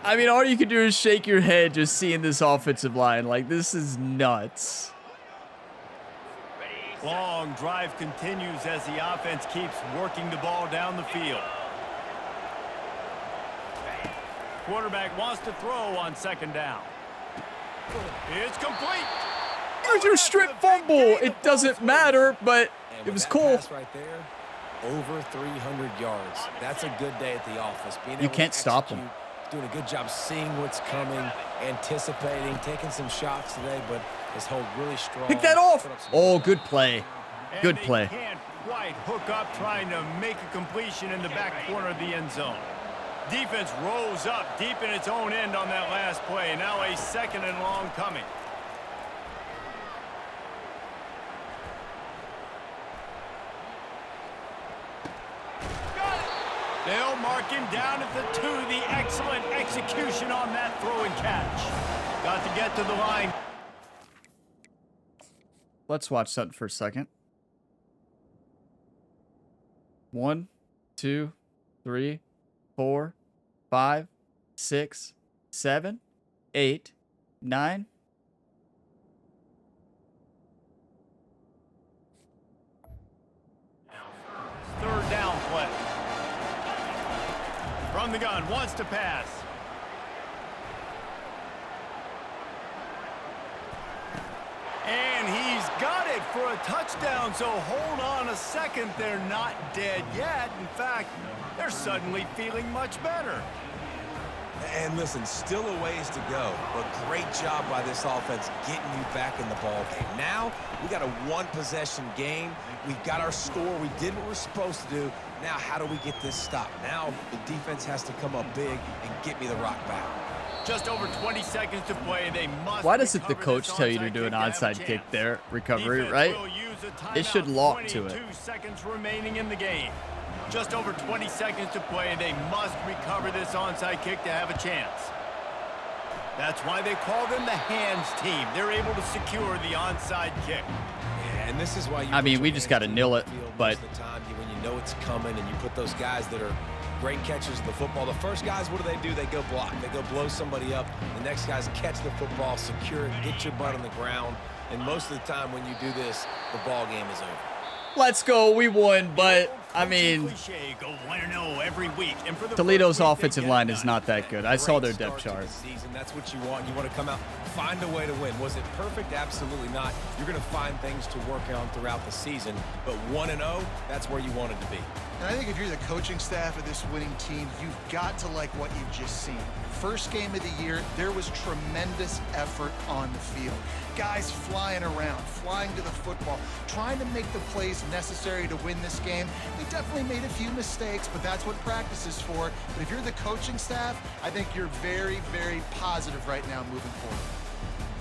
Speaker 1: I mean, all you can do is shake your head just seeing this offensive line. Like, this is nuts.
Speaker 2: Long drive continues as the offense keeps working the ball down the field. Quarterback wants to throw on second down. It's complete.
Speaker 1: Where's your strip fumble? It doesn't matter, but it was cool.
Speaker 4: Right there, over 300 yards. That's a good day at the office.
Speaker 1: You can't stop him.
Speaker 4: Doing a good job seeing what's coming, anticipating, taking some shots today, but his hold really strong.
Speaker 1: Pick that off. Oh, good play. Good play.
Speaker 2: Can't quite hook up trying to make a completion in the back corner of the end zone. Defense rose up deep in its own end on that last play. Now a second and long coming. They'll mark him down at the 2. The excellent execution on that throw and catch. Got to get to the line.
Speaker 1: Let's watch something for a second. 1, 2, 3, 4, 5, 6, 7, 8, 9.
Speaker 2: from the gun, wants to pass. And he's got it for a touchdown, so hold on a second. They're not dead yet. In fact, they're suddenly feeling much better.
Speaker 4: And listen, still a ways to go, but great job by this offense getting you back in the ball game. Now, we got a one-possession game. We've got our score. We did what we're supposed to do. Now, how do we get this stopped? Now, the defense has to come up big and get me the rock back.
Speaker 2: Just over 20 seconds to play. They must.
Speaker 1: Why doesn't the coach tell you to do an onside kick there? Recovery, right? It should lock to it.
Speaker 2: 22 seconds remaining in the game. Just over 20 seconds to play. They must recover this onside kick to have a chance. That's why they call them the hands team. They're able to secure the onside kick.
Speaker 4: Yeah, and this is why you.
Speaker 1: I mean, we just got to nil it, but
Speaker 4: most of the time, when you know it's coming, and you put those guys that are great catchers of the football. The first guys, what do? They go block. They go blow somebody up. The next guys catch the football, secure it, get your butt on the ground. And most of the time when you do this, the ball game is over.
Speaker 1: Let's go. We won, but I mean, Toledo's offensive line is not that good. I saw their depth chart.
Speaker 4: That's what you want. You want to come out, find a way to win. Was it perfect? Absolutely not. You're going to find things to work on throughout the season, but 1-0, that's where you wanted to be.
Speaker 3: And I think if you're the coaching staff of this winning team, you've got to like what you've just seen. First game of the year, there was tremendous effort on the field. Guys flying around, flying to the football, trying to make the plays necessary to win this game. They definitely made a few mistakes, but that's what practice is for. But if you're the coaching staff, I think you're very, very positive right now moving forward.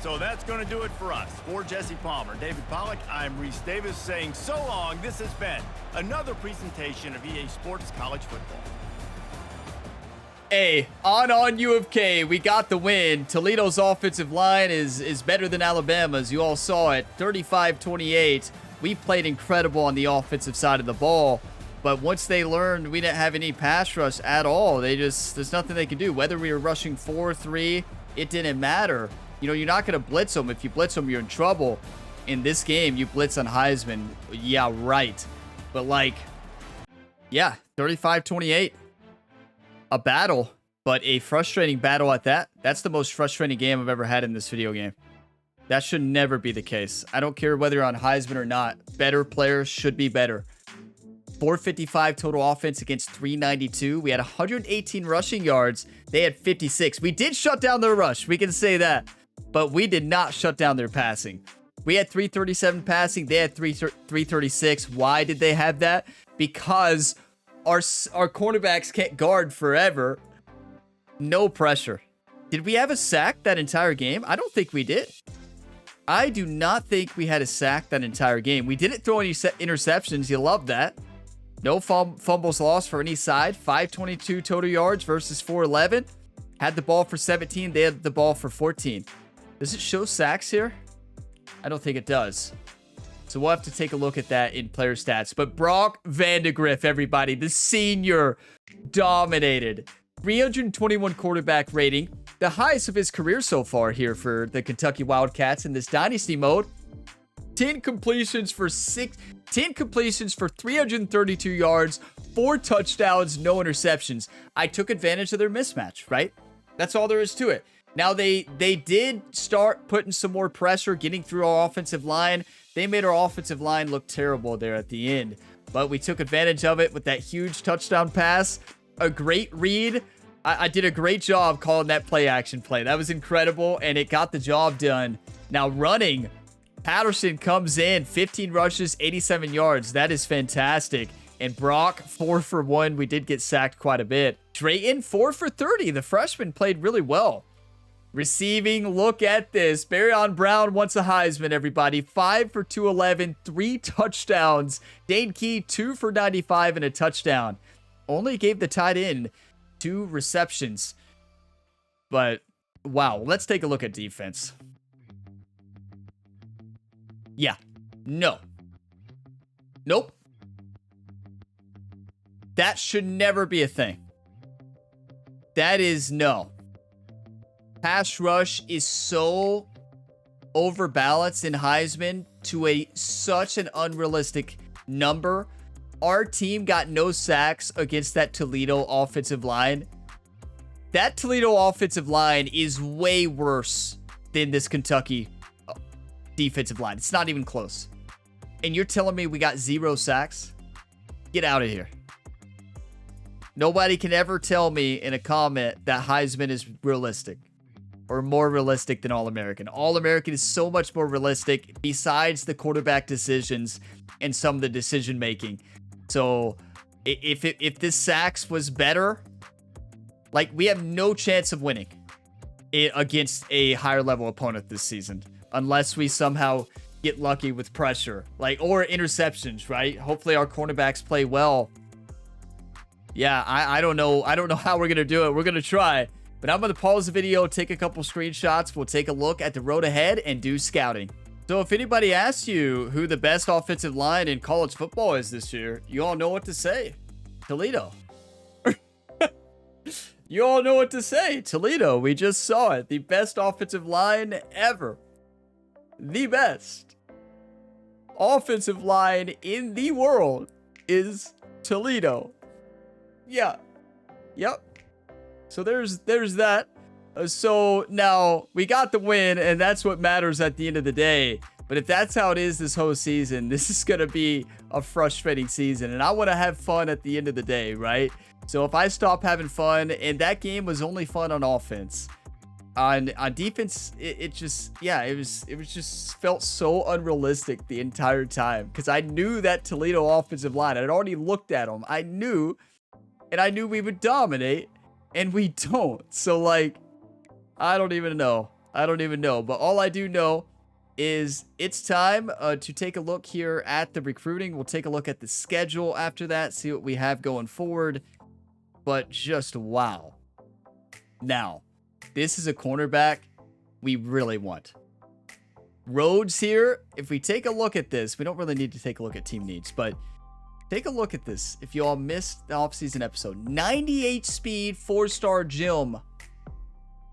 Speaker 2: So that's going to do it for us. For Jesse Palmer, David Pollack, I'm Reese Davis saying so long. This has been another presentation of EA Sports College Football.
Speaker 1: Hey, on U of K, we got the win. Toledo's offensive line is better than Alabama's. You all saw it, 35-28. We played incredible on the offensive side of the ball. But once they learned we didn't have any pass rush at all, there's nothing they could do. Whether we were rushing 4-3, it didn't matter. You know, you're not going to blitz them. If you blitz them, you're in trouble. In this game, you blitz on Heisman. Yeah, right. But like, yeah, 35-28. A battle, but a frustrating battle at that. That's the most frustrating game I've ever had in this video game. That should never be the case. I don't care whether you're on Heisman or not. Better players should be better. 455 total offense against 392. We had 118 rushing yards. They had 56. We did shut down their rush. We can say that. But we did not shut down their passing. We had 337 passing. They had 336. Why did they have that? Because our cornerbacks can't guard forever. No pressure. Did we have a sack that entire game? I don't think we did. I do not think we had a sack that entire game. We didn't throw any interceptions. You love that. No fumbles lost for any side. 522 total yards versus 411. Had the ball for 17. They had the ball for 14. Does it show sacks here? I don't think it does. So we'll have to take a look at that in player stats. But Brock Vandegrift, everybody, the senior, dominated. 321 quarterback rating, the highest of his career so far here for the Kentucky Wildcats in this Dynasty mode. 10 completions for 332 yards, 4 touchdowns, no interceptions. I took advantage of their mismatch, right? That's all there is to it. Now, they did start putting some more pressure, getting through our offensive line. They made our offensive line look terrible there at the end. But we took advantage of it with that huge touchdown pass. A great read. I did a great job calling that play action play. That was incredible, and it got the job done. Now, running, Patterson comes in, 15 rushes, 87 yards. That is fantastic. And Brock, 4 for 1. We did get sacked quite a bit. Drayton, 4 for 30. The freshman played really well. Receiving, look at this. Barryon Brown wants a Heisman, everybody. 5 for 211, 3 touchdowns. Dane Key, 2 for 95 and a touchdown. Only gave the tight end 2 receptions. But, wow. Let's take a look at defense. Yeah. No. Nope. That should never be a thing. That is no. Pass rush is so overbalanced in Heisman to such an unrealistic number. our team got no sacks against that Toledo offensive line. That Toledo offensive line is way worse than this Kentucky defensive line. It's not even close. And you're telling me we got 0 sacks? Get out of here. Nobody can ever tell me in a comment that Heisman is realistic or more realistic than All-American. All-American is so much more realistic besides the quarterback decisions and some of the decision making. So if this sacks was better, like, we have no chance of winning against a higher level opponent this season unless we somehow get lucky with pressure, like, or interceptions, right? Hopefully our cornerbacks play well. Yeah, I don't know. I don't know how we're going to do it. We're going to try. But I'm going to pause the video, take a couple screenshots. We'll take a look at the road ahead and do scouting. So if anybody asks you who the best offensive line in college football is this year, you all know what to say. Toledo. You all know what to say. Toledo. We just saw it. The best offensive line ever. The best offensive line in the world is Toledo. Yeah. Yep. So there's that. So now we got the win, and that's what matters at the end of the day. But if that's how it is this whole season, this is going to be a frustrating season. And I want to have fun at the end of the day, right? So if I stop having fun, and that game was only fun on offense, on defense, it just just felt so unrealistic the entire time, because I knew that Toledo offensive line. I'd already looked at them. I knew we would dominate, and we don't. So, like, I don't even know. But all I do know is it's time to take a look here at the recruiting. We'll take a look at the schedule after that, see what we have going forward. But just wow. Now, this is a cornerback we really want. Rhodes here, if we take a look at this, we don't really need to take a look at team needs, but take a look at this. If you all missed the offseason episode, 98 speed, 4-star gem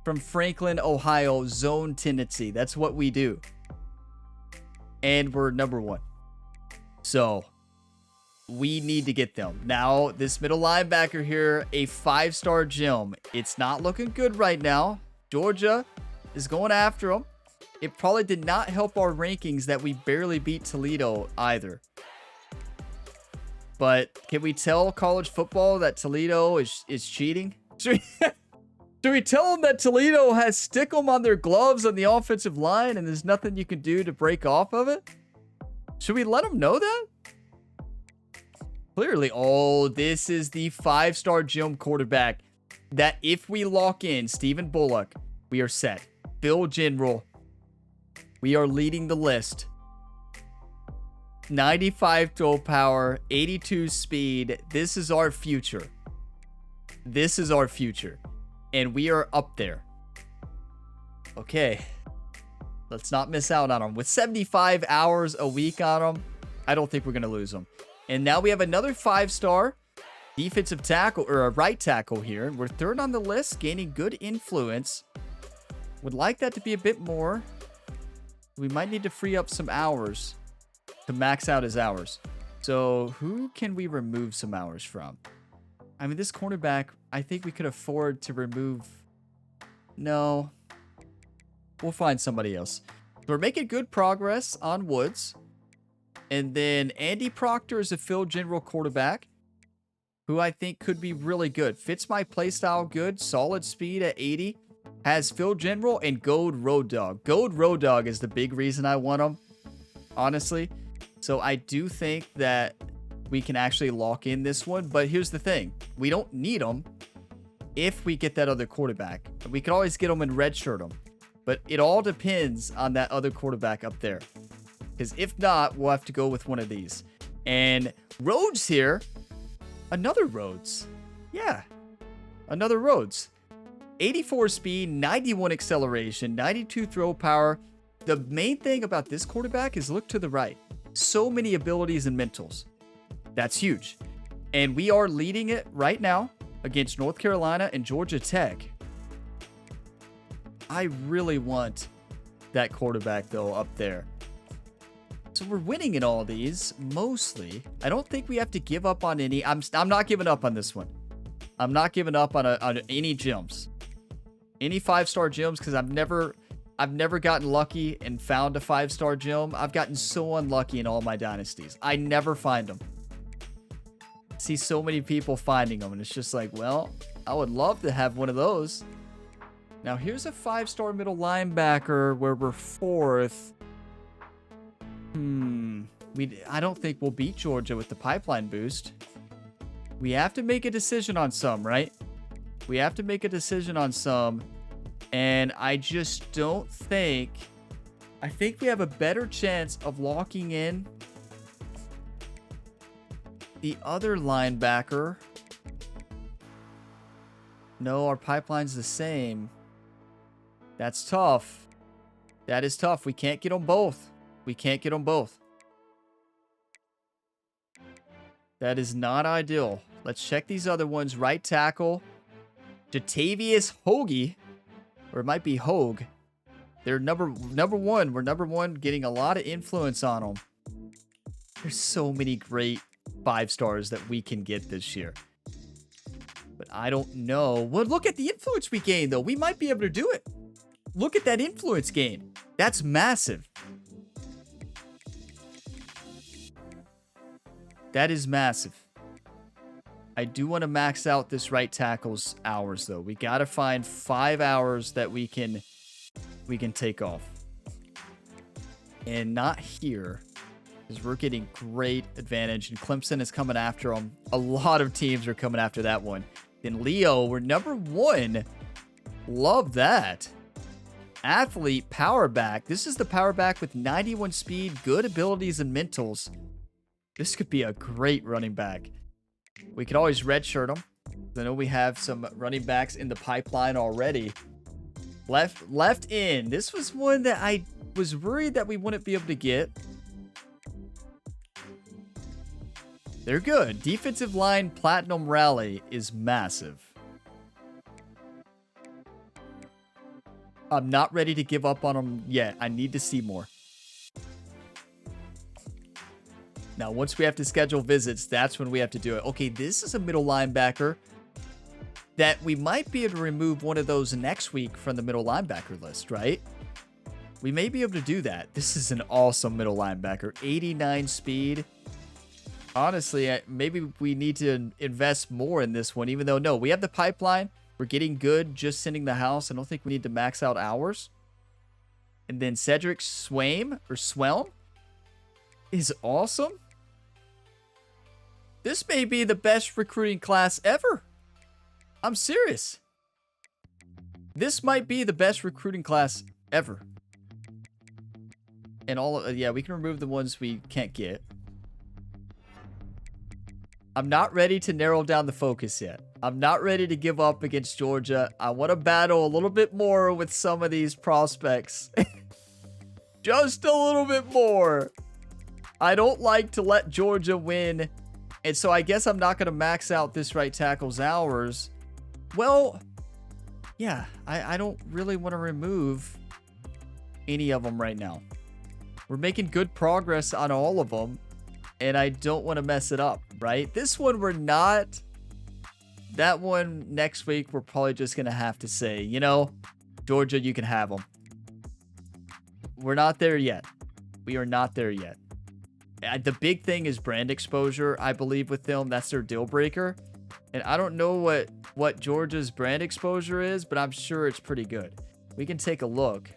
Speaker 1: from Franklin, Ohio, zone tendency. That's what we do. And we're number 1. So we need to get them. Now, this middle linebacker here, a 5-star gem. It's not looking good right now. Georgia is going after him. It probably did not help our rankings that we barely beat Toledo either. But can we tell college football that Toledo is cheating? Should we tell them that Toledo has stickum on their gloves on the offensive line and there's nothing you can do to break off of it? Should we let them know that? Clearly, oh, this is the 5-star gem quarterback that if we lock in Stephen Bullock, we are set. Phil General, we are leading the list. 95 throw power, 82 speed. This is our future. This is our future. And we are up there. Okay. Let's not miss out on them. With 75 hours a week on them, I don't think we're going to lose them. And now we have another 5-star defensive tackle, or a right tackle here. We're 3rd on the list, gaining good influence. Would like that to be a bit more. We might need to free up some hours to max out his hours. So who can we remove some hours from? I mean, this cornerback, I think we could afford to remove. No. We'll find somebody else. We're making good progress on Woods. And then Andy Proctor is a Phil General quarterback who I think could be really good. Fits my playstyle good. Solid speed at 80. Has Phil General and Gold Road Dog. Gold Road Dog is the big reason I want him, honestly. So I do think that we can actually lock in this one. But here's the thing. We don't need him if we get that other quarterback. We could always get him and redshirt him. But it all depends on that other quarterback up there. Because if not, we'll have to go with one of these. And Rhodes here. Another Rhodes. Yeah. Another Rhodes. 84 speed, 91 acceleration, 92 throw power. The main thing about this quarterback is look to the right. So many abilities and mentals. That's huge. And we are leading it right now against North Carolina and Georgia Tech. I really want that quarterback, though, up there. So we're winning in all these, mostly. I don't think we have to give up on any. I'm not giving up on this one. I'm not giving up on any gems. Any 5-star gems, because I've never gotten lucky and found a 5-star gem. I've gotten so unlucky in all my dynasties. I never find them. See so many people finding them, and it's just like, well, I would love to have one of those. Now, here's a 5-star middle linebacker where we're 4th. I don't think we'll beat Georgia with the pipeline boost. We have to make a decision on some, right? We have to make a decision on some. And I just don't think... I think we have a better chance of locking in the other linebacker. No, our pipeline's the same. That's tough. That is tough. We can't get them both. We can't get them both. That is not ideal. Let's check these other ones. Right tackle. Jatavius Hoagie. Or it might be Hogue. They're number one. We're number one, getting a lot of influence on them. There's so many great 5-stars that we can get this year. But I don't know. Well, look at the influence we gained, though. We might be able to do it. Look at that influence gain. That's massive. That is massive. I do want to max out this right tackle's hours, though. We got to find 5 hours that we can take off. And not here, because we're getting great advantage, and Clemson is coming after them. A lot of teams are coming after that one. Then Leo, we're number 1. Love that. Athlete, power back. This is the power back with 91 speed, good abilities, and mentals. This could be a great running back. We could always redshirt him. I know we have some running backs in the pipeline already. Left in. This was one that I was worried that we wouldn't be able to get. They're good. Defensive line platinum rally is massive. I'm not ready to give up on them yet. I need to see more. Now, once we have to schedule visits, that's when we have to do it. Okay, this is a middle linebacker that we might be able to remove one of those next week from the middle linebacker list, right? We may be able to do that. This is an awesome middle linebacker. 89 speed. Honestly, maybe we need to invest more in this one, even though, no, we have the pipeline. We're getting good just sending the house. I don't think we need to max out hours. And then Cedric Swelm is awesome. This may be the best recruiting class ever. I'm serious. This might be the best recruiting class ever. And yeah, we can remove the ones we can't get. I'm not ready to narrow down the focus yet. I'm not ready to give up against Georgia. I want to battle a little bit more with some of these prospects. Just a little bit more. I don't like to let Georgia win. And so I guess I'm not going to max out this right tackle's hours. Well, yeah, I don't really want to remove any of them right now. We're making good progress on all of them. And I don't want to mess it up, right? This one we're not. That one next week we're probably just going to have to say, you know, Georgia, you can have them. We're not there yet. We are not there yet. The big thing is brand exposure, I believe, with them. That's their deal breaker. And I don't know what Georgia's brand exposure is, but I'm sure it's pretty good. We can take a look.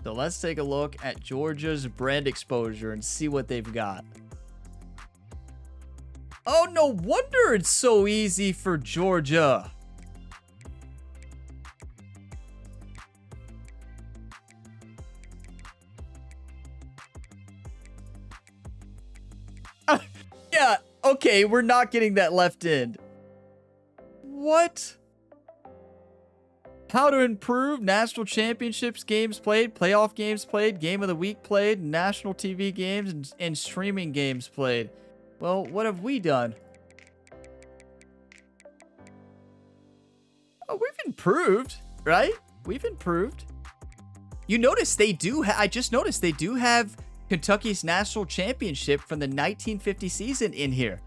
Speaker 1: So let's take a look at Georgia's brand exposure and see what they've got. Oh, no wonder it's so easy for Georgia. Yeah, okay, we're not getting that left end. What? How to improve national championships games played, playoff games played, game of the week played, national TV games, and streaming games played. Well, what have we done? Oh, we've improved, right? We've improved. You notice they do, I just noticed they do have Kentucky's national championship from the 1950 season in here.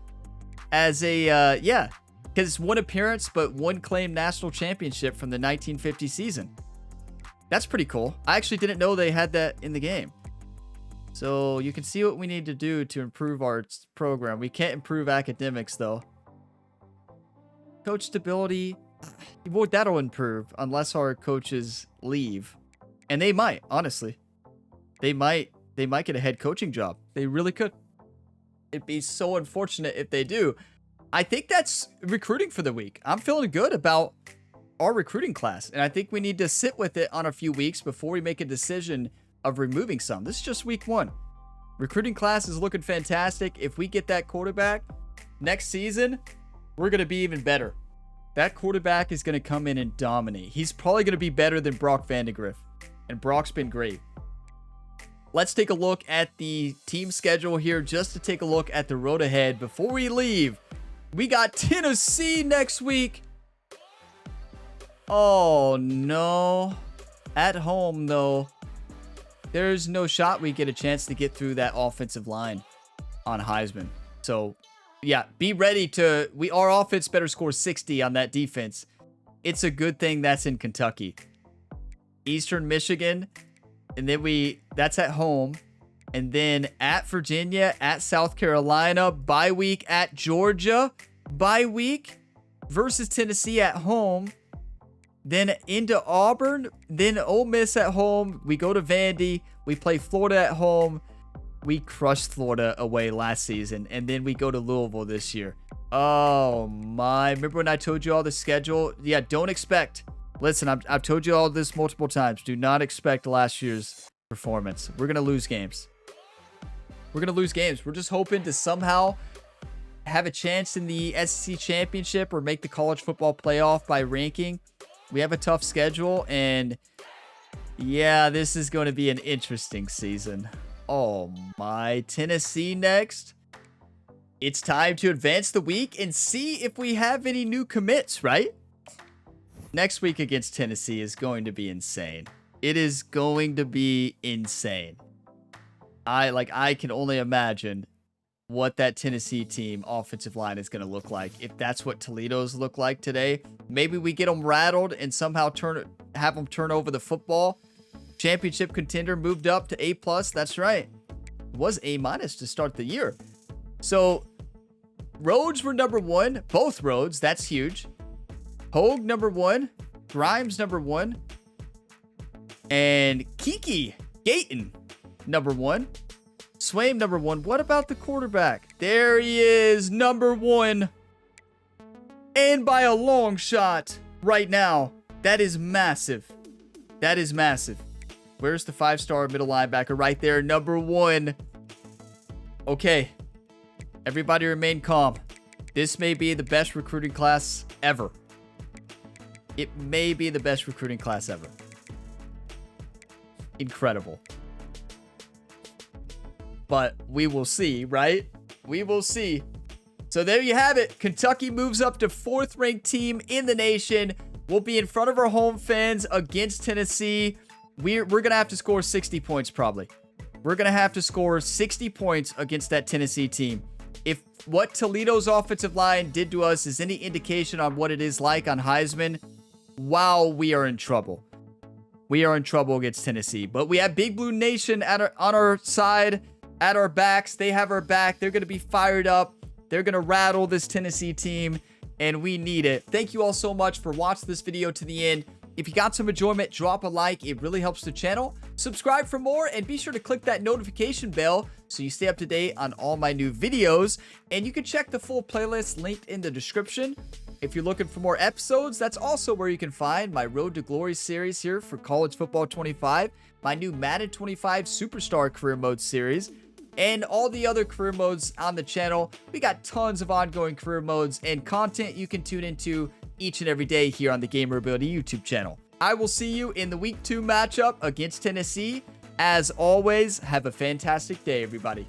Speaker 1: As a, yeah, because it's one appearance, but one claimed national championship from the 1950 season. That's pretty cool. I actually didn't know they had that in the game. So you can see what we need to do to improve our program. We can't improve academics, though. Coach stability, well, that'll improve unless our coaches leave. And they might, honestly. They might get a head coaching job. They really could. It'd be so unfortunate if they do. I think that's recruiting for the week. I'm feeling good about our recruiting class, and I think we need to sit with it on a few weeks before we make a decision of removing some. This is just week 1. Recruiting class is looking fantastic. If we get that quarterback next season, we're going to be even better. That quarterback is going to come in and dominate. He's probably going to be better than Brock Vandegrift, and Brock's been great. Let's take a look at the team schedule here just to take a look at the road ahead before we leave. We got Tennessee next week. Oh, no. At home, though, there's no shot we get a chance to get through that offensive line on Heisman. So, yeah, be ready to... Our offense better score 60 on that defense. It's a good thing that's in Kentucky. Eastern Michigan... And then that's at home. And then at Virginia, at South Carolina, bye week at Georgia, bye week versus Tennessee at home. Then into Auburn, then Ole Miss at home. We go to Vandy. We play Florida at home. We crushed Florida away last season. And then we go to Louisville this year. Oh my. Remember when I told you all the schedule? Yeah, don't expect... Listen, I've told you all this multiple times. Do not expect last year's performance. We're going to lose games. We're going to lose games. We're just hoping to somehow have a chance in the SEC championship or make the college football playoff by ranking. We have a tough schedule, and yeah, this is going to be an interesting season. Oh my. Tennessee next. It's time to advance the week and see if we have any new commits, right? Next week against Tennessee is going to be insane. It is going to be insane. I can only imagine what that Tennessee team offensive line is going to look like. If that's what Toledo's look like today, maybe we get them rattled and somehow have them turn over the football. Championship contender moved up to A+. That's right. It was A- to start the year. So roads were number 1. Both roads. That's huge. Hogue number 1, Grimes number 1, and Kiki Gayton number 1, Swaim number 1. What about the quarterback? There he is, number 1, and by a long shot right now. That is massive. That is massive. Where's the 5-star middle linebacker? Right there, number 1. Okay, everybody remain calm. This may be the best recruiting class ever. It may be the best recruiting class ever. Incredible. But we will see, right? We will see. So there you have it. Kentucky moves up to 4th ranked team in the nation. We'll be in front of our home fans against Tennessee. We're going to have to score 60 points probably. We're going to have to score 60 points against that Tennessee team. If what Toledo's offensive line did to us is any indication on what it is like on Heisman, wow, we are in trouble. We are in trouble against Tennessee. But we have Big Blue Nation on our side, at our backs. They have our back. They're going to be fired up. They're going to rattle this Tennessee team, and we need it. Thank you all so much for watching this video to the end. If you got some enjoyment, drop a like. It really helps the channel. Subscribe for more, and be sure to click that notification bell so you stay up to date on all my new videos. And you can check the full playlist linked in the description. If you're looking for more episodes, that's also where you can find my Road to Glory series here for College Football 25, my new Madden 25 Superstar Career Mode series, and all the other career modes on the channel. We got tons of ongoing career modes and content you can tune into each and every day here on the Gamer Ability YouTube channel. I will see you in the Week 2 matchup against Tennessee. As always, have a fantastic day, everybody.